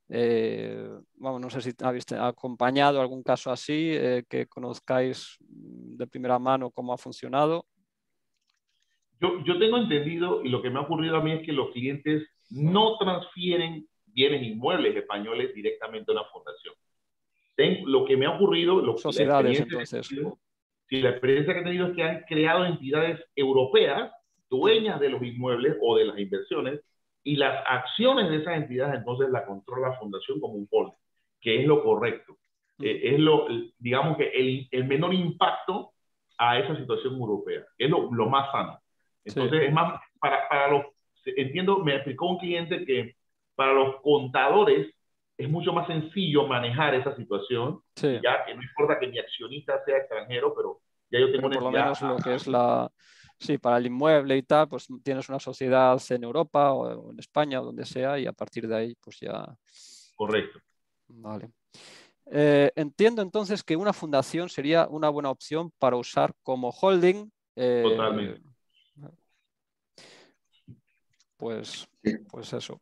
Vamos, no sé si habéis acompañado algún caso así, que conozcáis de primera mano cómo ha funcionado. Yo tengo entendido, y lo que me ha ocurrido a mí es que los clientes no transfieren bienes inmuebles españoles directamente a una fundación. Lo que me ha ocurrido, Sociedades, entonces. La experiencia que he tenido es que han creado entidades europeas dueñas de los inmuebles o de las inversiones, y las acciones de esas entidades entonces la controla la fundación como un holding, que es lo correcto. Es digamos que el menor impacto a esa situación europea. Es lo más sano. Entonces, es más, entiendo, me explicó un cliente que para los contadores es mucho más sencillo manejar esa situación, y ya que no importa que mi accionista sea extranjero, pero ya yo tengo una por lo entidad. menos lo que es sí, para el inmueble y tal, pues tienes una sociedad en Europa o en España o donde sea, y a partir de ahí, pues ya. Correcto. Vale. Entiendo entonces que una fundación sería una buena opción para usar como holding. Totalmente. Pues eso.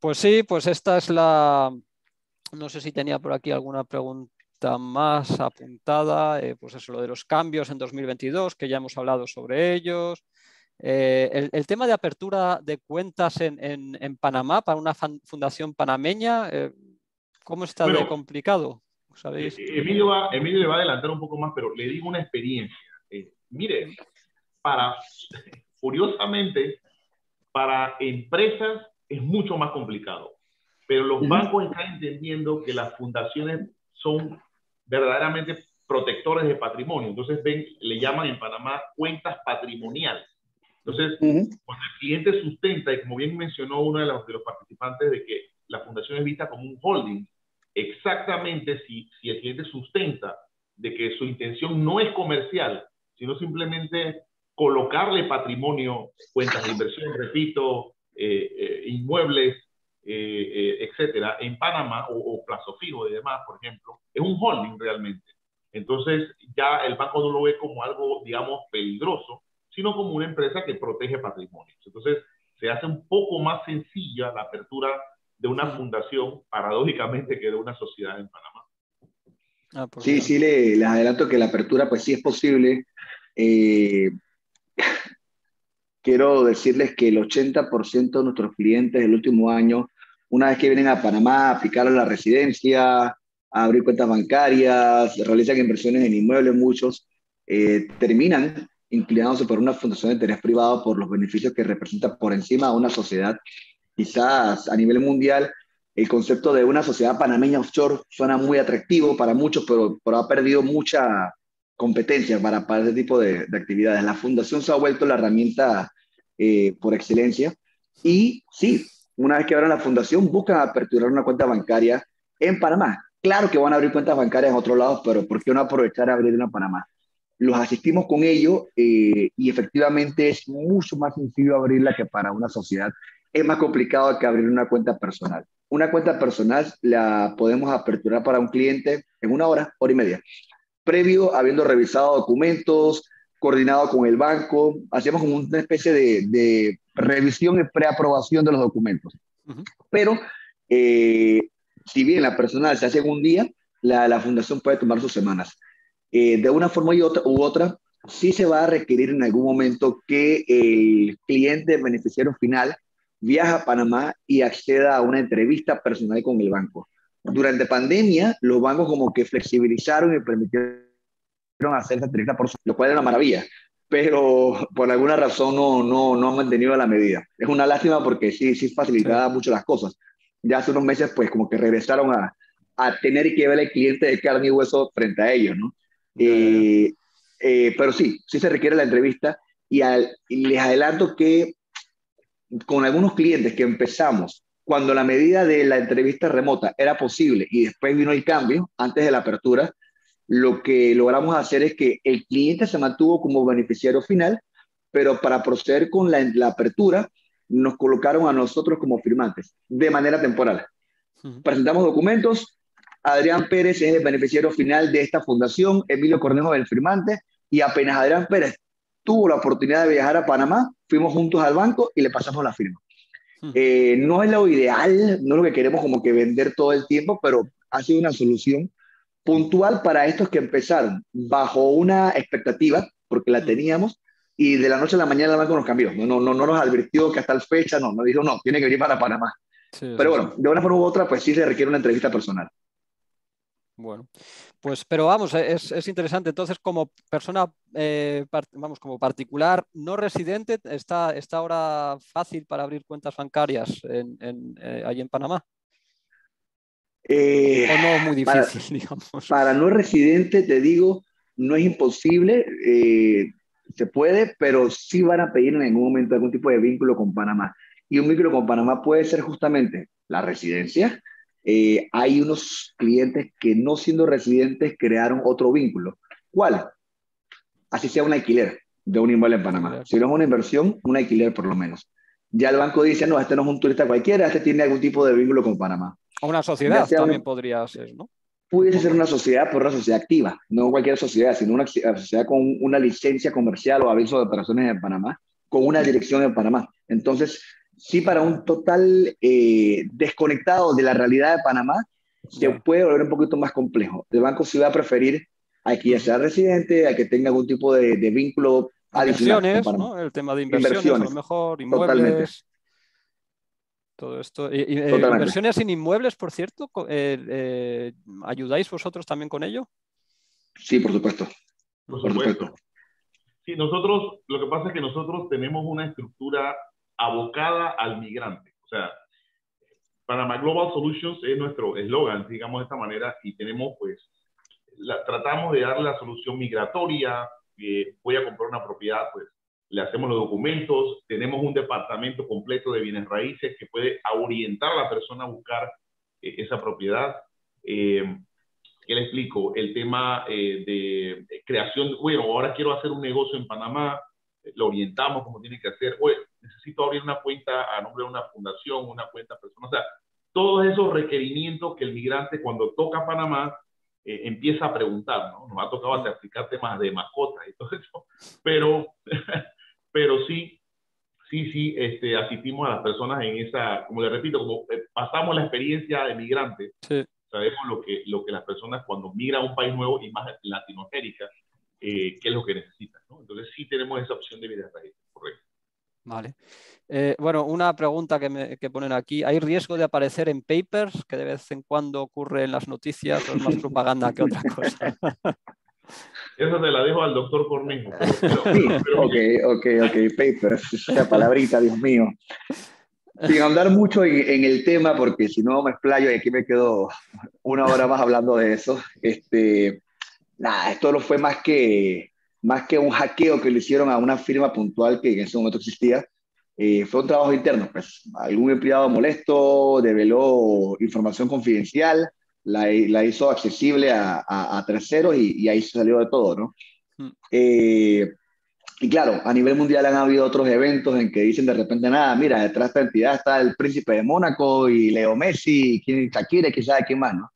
Pues sí, pues esta es la... No sé si tenía por aquí alguna pregunta más apuntada. Pues eso, lo de los cambios en 2022, que ya hemos hablado sobre ellos. El tema de apertura de cuentas en Panamá para una fundación panameña, ¿cómo está de complicado? ¿Sabéis? Emilio le va a adelantar un poco más, pero le digo una experiencia. Mire, curiosamente, para empresas es mucho más complicado, pero los bancos están entendiendo que las fundaciones son verdaderamente protectores de patrimonio. Entonces le llaman en Panamá cuentas patrimoniales. Entonces, cuando el cliente sustenta, y como bien mencionó uno de los participantes, de que la fundación es vista como un holding, exactamente si el cliente sustenta de que su intención no es comercial, sino simplemente colocarle patrimonio, cuentas de inversión, repito, inmuebles, etcétera, en Panamá, o plazo fijo y demás, por ejemplo, es un holding realmente. Entonces, ya el banco no lo ve como algo, digamos, peligroso, sino como una empresa que protege patrimonios. Entonces, se hace un poco más sencilla la apertura de una fundación, paradójicamente, que de una sociedad en Panamá. Sí, les adelanto que la apertura, pues sí es posible. Quiero decirles que el 80% de nuestros clientes del último año, una vez que vienen a Panamá a aplicar a la residencia, a abrir cuentas bancarias, realizan inversiones en inmuebles, muchos terminan inclinándose por una fundación de interés privado por los beneficios que representa por encima de una sociedad. Quizás a nivel mundial el concepto de una sociedad panameña offshore suena muy atractivo para muchos, pero ha perdido mucha competencia para ese tipo de actividades. La fundación se ha vuelto la herramienta por excelencia, y sí, una vez que abran la fundación buscan aperturar una cuenta bancaria en Panamá. Claro que van a abrir cuentas bancarias en otros lados, pero ¿por qué no aprovechar a abrir una en Panamá? Los asistimos con ello, y efectivamente es mucho más sencillo abrirla que para una sociedad. Es más complicado que abrir una cuenta personal. Una cuenta personal la podemos aperturar para un cliente en 1 hora, hora y media, previo, habiendo revisado documentos, coordinado con el banco. Hacemos como una especie de revisión y preaprobación de los documentos. Pero si bien la personal se hace en un día, la fundación puede tomar sus semanas. De una forma u otra, sí se va a requerir en algún momento que el cliente beneficiario final viaje a Panamá y acceda a una entrevista personal con el banco. Durante pandemia, los bancos como que flexibilizaron y permitieron hacer esa entrevista, lo cual es una maravilla, pero por alguna razón no han mantenido la medida. Es una lástima porque sí facilitaba mucho las cosas. Ya hace unos meses, pues como que regresaron a tener que ver al cliente de carne y hueso frente a ellos, ¿no? Pero sí se requiere la entrevista, y les adelanto que con algunos clientes que empezamos cuando la medida de la entrevista remota era posible y después vino el cambio antes de la apertura, lo que logramos hacer es que el cliente se mantuvo como beneficiario final, pero para proceder con la apertura nos colocaron a nosotros como firmantes de manera temporal. Presentamos documentos, Adrián Pérez es el beneficiario final de esta fundación, Emilio Cornejo es el firmante, Y apenas Adrián Pérez tuvo la oportunidad de viajar a Panamá, fuimos juntos al banco y le pasamos la firma. No es lo ideal, no es lo que queremos como que vender todo el tiempo, pero ha sido una solución puntual para estos que empezaron bajo una expectativa, porque la teníamos, y de la noche a la mañana el banco nos cambió. No nos advirtió que hasta la fecha, nos dijo, no, tiene que venir para Panamá. Sí, Pero sí, bueno, sí. de una forma u otra, pues sí se requiere una entrevista personal. Bueno, pues, pero vamos, es interesante. Entonces, como persona, vamos, como particular no residente, ¿está ahora fácil para abrir cuentas bancarias allí en Panamá? Eh, ¿O no muy para, difícil, digamos? para no residente, te digo, no es imposible, se puede, pero sí van a pedir en algún momento algún tipo de vínculo con Panamá. Y un vínculo con Panamá puede ser justamente la residencia. Hay unos clientes que no siendo residentes crearon otro vínculo. ¿Cuál? Así sea un alquiler de un inmueble en Panamá. Si no es una inversión, un alquiler por lo menos. Ya el banco dice, no, este no es un turista cualquiera, este tiene algún tipo de vínculo con Panamá. O una Ya sociedad sea también podría ser, ¿no? pudiese ser Supongo. una sociedad, pero una sociedad activa, no cualquier sociedad, sino una sociedad con una licencia comercial o aviso de operaciones en Panamá, con una dirección en Panamá. Entonces, sí, para un total desconectado de la realidad de Panamá, se Ya. puede volver un poquito más complejo. El banco sí va a preferir a que ya sea residente, a que tenga algún tipo de vínculo adicional con Inversiones, Panamá. ¿no? El tema de inversiones, a lo Inversiones, mejor, totalmente, inmuebles, todo esto. totalmente. Inversiones en inmuebles, por cierto, ¿ayudáis vosotros también con ello? Sí, por supuesto, Por por supuesto. supuesto. Sí, nosotros, lo que pasa es que nosotros tenemos una estructura abocada al migrante. O sea, Panama Global Solutions es nuestro eslogan, digamos de esta manera, y tenemos, pues, tratamos de darle la solución migratoria. Voy a comprar una propiedad, pues, le hacemos los documentos, tenemos un departamento completo de bienes raíces que puede orientar a la persona a buscar esa propiedad. ¿Qué le explico? El tema de creación, bueno, ahora quiero hacer un negocio en Panamá, lo orientamos como tiene que hacer, oye, necesito abrir una cuenta a nombre de una fundación, una cuenta personal, o sea, todos esos requerimientos que el migrante cuando toca Panamá empieza a preguntar, ¿no? Nos ha tocado aplicar temas de mascotas y todo eso, pero, pero sí, asistimos a las personas en esa, como le repito, como pasamos la experiencia de migrante, Sí. sabemos lo que las personas cuando migran a un país nuevo y más Latinoamérica, qué es lo que necesitan, ¿no? Entonces sí tenemos esa opción de vida raíz, correcto. Vale. Bueno, una pregunta que ponen aquí. ¿Hay riesgo de aparecer en papers, que de vez en cuando ocurre en las noticias, o es más propaganda que otra cosa? Eso te la dejo al doctor Cornejo, Sí, pero ok, papers, esa palabrita, Dios mío. Sin andar mucho en el tema, porque si no me explayo y aquí me quedo una hora más hablando de eso. Nada, esto no fue más que un hackeo que le hicieron a una firma puntual que en ese momento existía. Fue un trabajo interno, pues algún empleado molesto develó información confidencial, la hizo accesible a terceros y ahí se salió de todo, ¿no? Eh, y claro, a nivel mundial han habido otros eventos en que dicen de repente, nada, mira, detrás de esta entidad está el príncipe de Mónaco y Leo Messi, Shakira, quién sabe quién más, ¿no?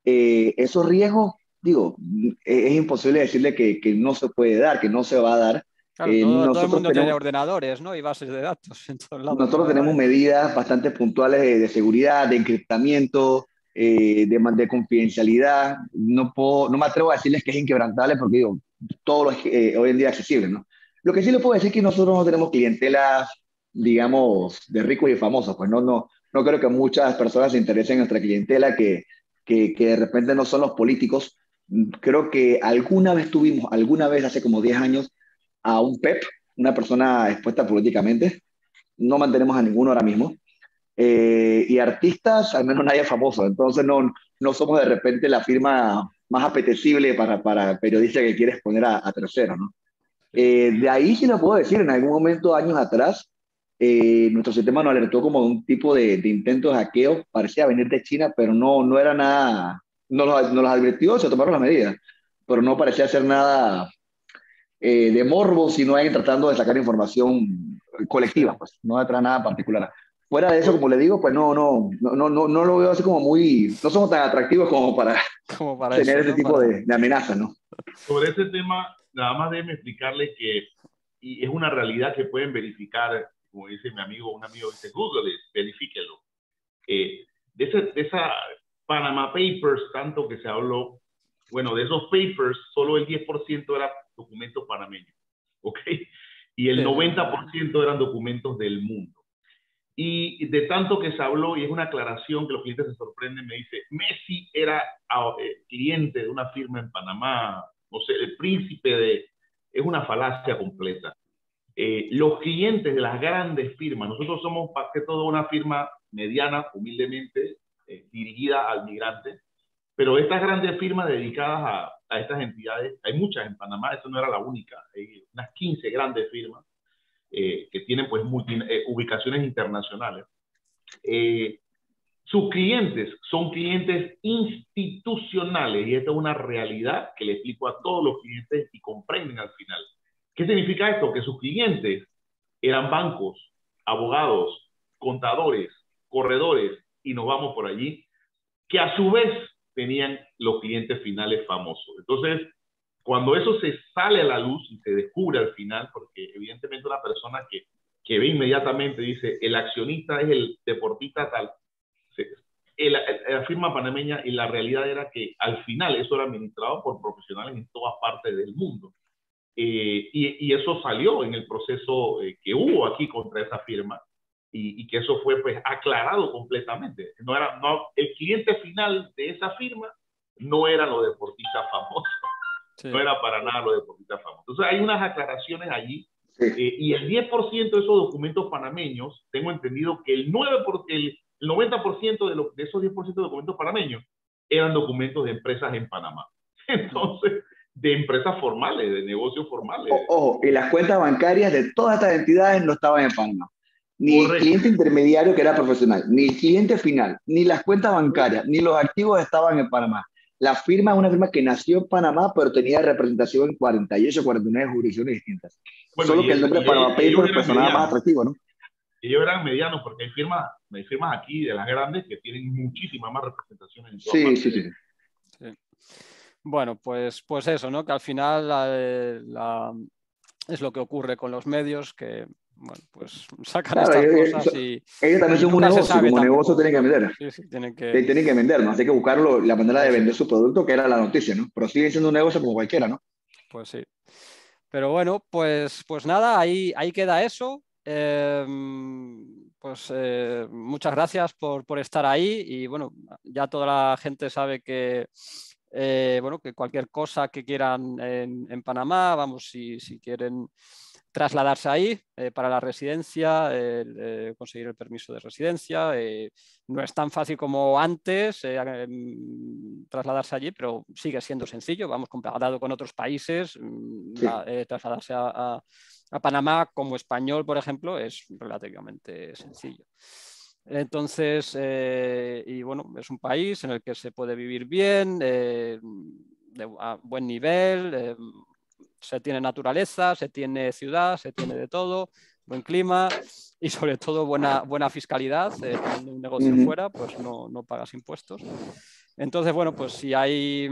Esos riesgos, digo, es imposible decirle que no se puede dar, que no se va a dar. Claro, todo el Nosotros mundo tiene tenemos, ordenadores, ¿no? Y bases de datos en todos lados nosotros cada tenemos vez. medidas bastante puntuales de seguridad, de encriptamiento, de confidencialidad. No me atrevo a decirles que es inquebrantable porque digo, todo lo es hoy en día accesible, ¿no? Lo que sí les puedo decir es que nosotros no tenemos clientela, digamos, de ricos y famosos. Pues no creo que muchas personas se interesen en nuestra clientela que de repente no son los políticos. Creo que alguna vez hace como 10 años, a un PEP, una persona expuesta políticamente. No mantenemos a ninguno ahora mismo. Y artistas, al menos nadie famoso. Entonces no somos de repente la firma más apetecible para periodistas que quiere exponer a terceros, ¿no? De ahí sí lo puedo decir, en algún momento, años atrás, nuestro sistema nos alertó como de un tipo de intento de hackeo, parecía venir de China, pero no era nada, nos los advirtió, se tomaron las medidas, pero no parecía ser nada de morbo, sino alguien tratando de sacar información colectiva, Sí. pues, no detrás nada particular. Fuera de eso, como le digo, pues no lo veo así como muy, no somos tan atractivos como para Como para tener eso, ese ¿no? tipo de amenazas, ¿no? sobre ese tema, nada más déjeme explicarle que, y es una realidad que pueden verificar, como dice mi amigo, un amigo dice, Google, verifíquelo. De esa Panama Papers, tanto que se habló, bueno, de esos papers, solo el 10% era documentos panameños, ¿ok? Y el 90% eran documentos del mundo. Y de tanto que se habló, y es una aclaración que los clientes se sorprenden, me dice, Messi era cliente de una firma en Panamá, no sé, el príncipe de... Es una falacia completa. Los clientes de las grandes firmas, nosotros somos más que todo una firma mediana, humildemente, dirigida al migrante, pero estas grandes firmas dedicadas a estas entidades, hay muchas en Panamá, esa no era la única, hay unas 15 grandes firmas que tienen pues ubicaciones internacionales. Sus clientes son clientes institucionales y esta es una realidad que le explico a todos los clientes y comprenden al final. ¿Qué significa esto? Que sus clientes eran bancos, abogados, contadores, corredores, y nos vamos por allí, que a su vez tenían los clientes finales famosos. Entonces, cuando eso se sale a la luz y se descubre al final, porque evidentemente una persona que ve inmediatamente dice, el accionista es el deportista tal, la firma panameña, y la realidad era que al final eso era administrado por profesionales en todas partes del mundo. Y eso salió en el proceso que hubo aquí contra esa firma, y que eso fue pues aclarado completamente. El cliente final de esa firma no eran los deportistas famosos, sí. No era para nada los deportistas famosos. Entonces hay unas aclaraciones allí, y el 10% de esos documentos panameños, tengo entendido que el 90% de esos 10% de documentos panameños eran documentos de empresas en Panamá. Entonces, de empresas formales, de negocios formales. Ojo, y las cuentas bancarias de todas estas entidades no estaban en Panamá. Ni Correcto. El cliente intermediario que era profesional, ni el cliente final, ni las cuentas bancarias, ni los activos estaban en Panamá. La firma es una firma que nació en Panamá, pero tenía representación en 48 o 49 jurisdicciones distintas. Bueno, solo que el nombre Panama Papers pues sonaba más atractivo, ¿no? Ellos eran medianos porque hay firmas aquí de las grandes que tienen muchísima más representación en todas partes. Sí. Bueno, pues eso, ¿no? Que al final es lo que ocurre con los medios, que bueno, pues sacan estas cosas y... Ellos también son un negocio, como negocio tienen que vender. Sí, tienen que vender, ¿no? Hay que buscar la manera de vender su producto, que era la noticia, ¿no? Pero sigue siendo un negocio como cualquiera, ¿no? Pues sí. Pero bueno, pues nada, ahí queda eso. Muchas gracias por estar ahí, y bueno, ya toda la gente sabe que que cualquier cosa que quieran en Panamá, vamos, si quieren trasladarse ahí para la residencia, conseguir el permiso de residencia, no es tan fácil como antes trasladarse allí, pero sigue siendo sencillo, vamos, comparado con otros países, trasladarse a Panamá como español, por ejemplo, es relativamente sencillo. Entonces, y bueno, es un país en el que se puede vivir bien, a buen nivel, se tiene naturaleza, se tiene ciudad, se tiene de todo, buen clima y sobre todo buena fiscalidad. Teniendo un negocio fuera, pues no pagas impuestos. Entonces, bueno, pues si hay,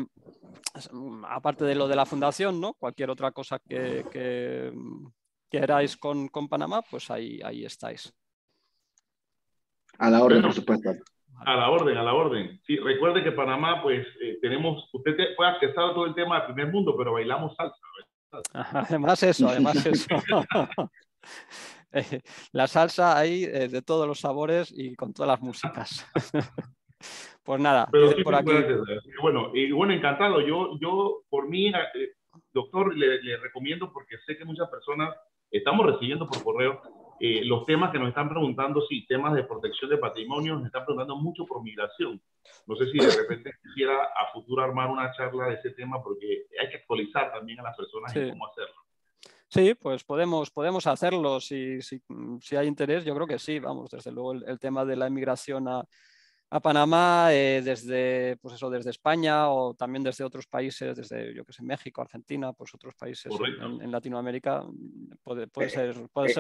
aparte de lo de la fundación, ¿no? Cualquier otra cosa que queráis con Panamá, pues ahí estáis. A la orden, por supuesto. A la orden. Sí, recuerde que Panamá, pues, usted puede accesar a todo el tema del primer mundo, pero bailamos salsa. Además eso. La salsa hay de todos los sabores y con todas las músicas. Pues nada, pero sí, por aquí. Bueno, encantado. Yo por mí, doctor, le recomiendo, porque sé que muchas personas estamos recibiendo por correo los temas que nos están preguntando, sí, temas de protección de patrimonio, nos están preguntando mucho por migración. No sé si de repente quisiera a futuro armar una charla de ese tema, porque hay que actualizar también a las personas en cómo hacerlo. Sí, pues podemos hacerlo si hay interés. Yo creo que sí, vamos, desde luego el tema de la inmigración a Panamá desde España o también desde otros países, desde, yo que sé, México, Argentina, pues otros países en Latinoamérica, puede ser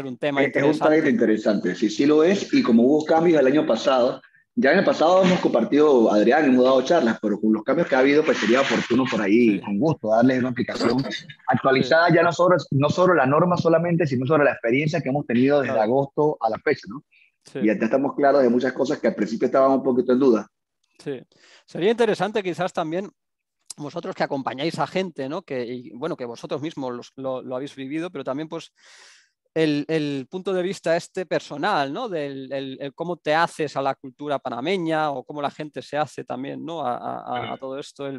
un tema interesante. Es un país interesante, sí lo es, y como hubo cambios el año pasado, Ya en el pasado hemos compartido, Adrián, hemos dado charlas, pero con los cambios que ha habido, pues sería oportuno por ahí, Sí, con gusto, darle una aplicación sí, actualizada ya no solo la norma solamente, sino sobre la experiencia que hemos tenido desde claro, agosto a la fecha, ¿no? Y sí, ya estamos claros de muchas cosas que al principio estaban un poquito en duda. sí. Sería interesante quizás también vosotros que acompañáis a gente, ¿no? Bueno, que vosotros mismos lo habéis vivido, pero también pues el punto de vista este personal, ¿no? El cómo te haces a la cultura panameña o cómo la gente se hace también, ¿no? Bueno, A todo esto.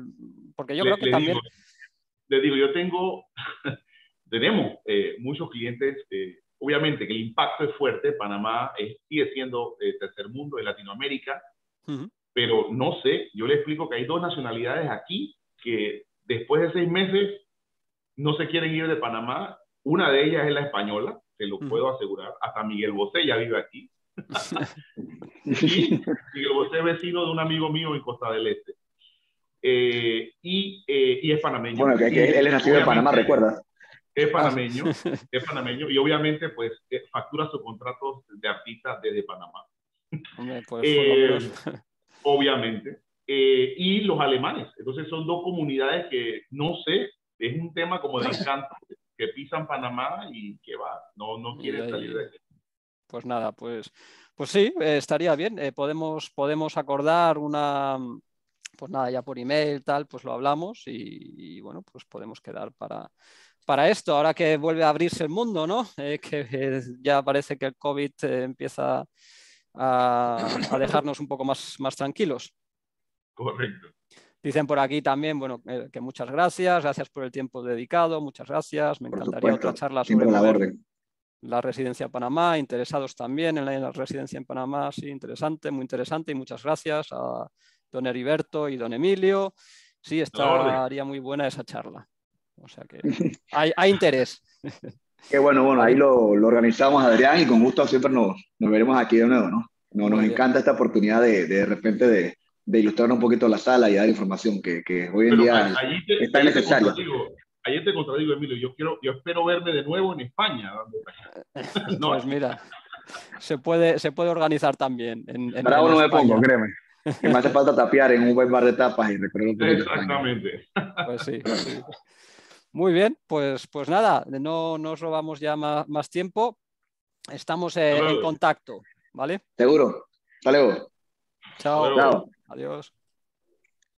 Porque yo le, creo que les también... digo, les digo, yo tenemos muchos clientes, obviamente que el impacto es fuerte, Panamá sigue siendo tercer mundo de Latinoamérica, Uh-huh. pero no sé, yo le explico que hay dos nacionalidades aquí que después de 6 meses no se quieren ir de Panamá. Una de ellas es la española, te lo Uh-huh. puedo asegurar. Hasta Miguel Bosé ya vive aquí. Y Miguel Bosé es vecino de un amigo mío en Costa del Este. Y es panameño. Bueno, que Y él es nacido en Panamá, obviamente ¿recuerdas? es Ah, panameño, es panameño. Y obviamente pues factura sus contratos de artista desde Panamá. hombre, pues por lo menos... Eh, obviamente. Y los alemanes. Entonces son dos comunidades que, no sé, es un tema como de encanto, que pisan Panamá y que va, no y quieren salir de ahí, aquí. pues nada, pues sí, estaría bien. Podemos acordar una... Pues nada, ya por email, tal, pues lo hablamos y bueno, pues podemos quedar para esto, ahora que vuelve a abrirse el mundo, ¿no? Que ya parece que el COVID empieza a dejarnos un poco más tranquilos. Correcto. Dicen por aquí también, bueno, que muchas gracias por el tiempo dedicado, muchas gracias. Me Por encantaría otra supuesto, charla sobre siempre a la mover orden. la residencia en Panamá, interesados también en la residencia en Panamá, sí, interesante, muy interesante y muchas gracias a don Heriberto y don Emilio. Sí, A la orden. estaría muy buena esa charla. O sea que hay interés. Qué bueno, bueno, ahí ¿Vale? lo organizamos, Adrián, y con gusto siempre nos veremos aquí de nuevo, ¿no? Nos Muy bien. encanta esta oportunidad de repente de ilustrar un poquito la sala y dar información que hoy en Pero día es tan allí te necesaria. contradigo. Ayer te contradigo, Emilio. Yo espero verme de nuevo en España, no Pues aquí. mira, se puede organizar también en Bravo no me pongo, España. créeme. Que me hace falta tapear en un buen bar de tapas y recorrer un poquito España. Exactamente. Pues sí, sí. Muy bien, pues nada, no os robamos ya más tiempo. Estamos Hasta en luego. contacto, ¿vale? ¿Seguro? Hasta luego. Hasta Chao, luego. Chao. adiós.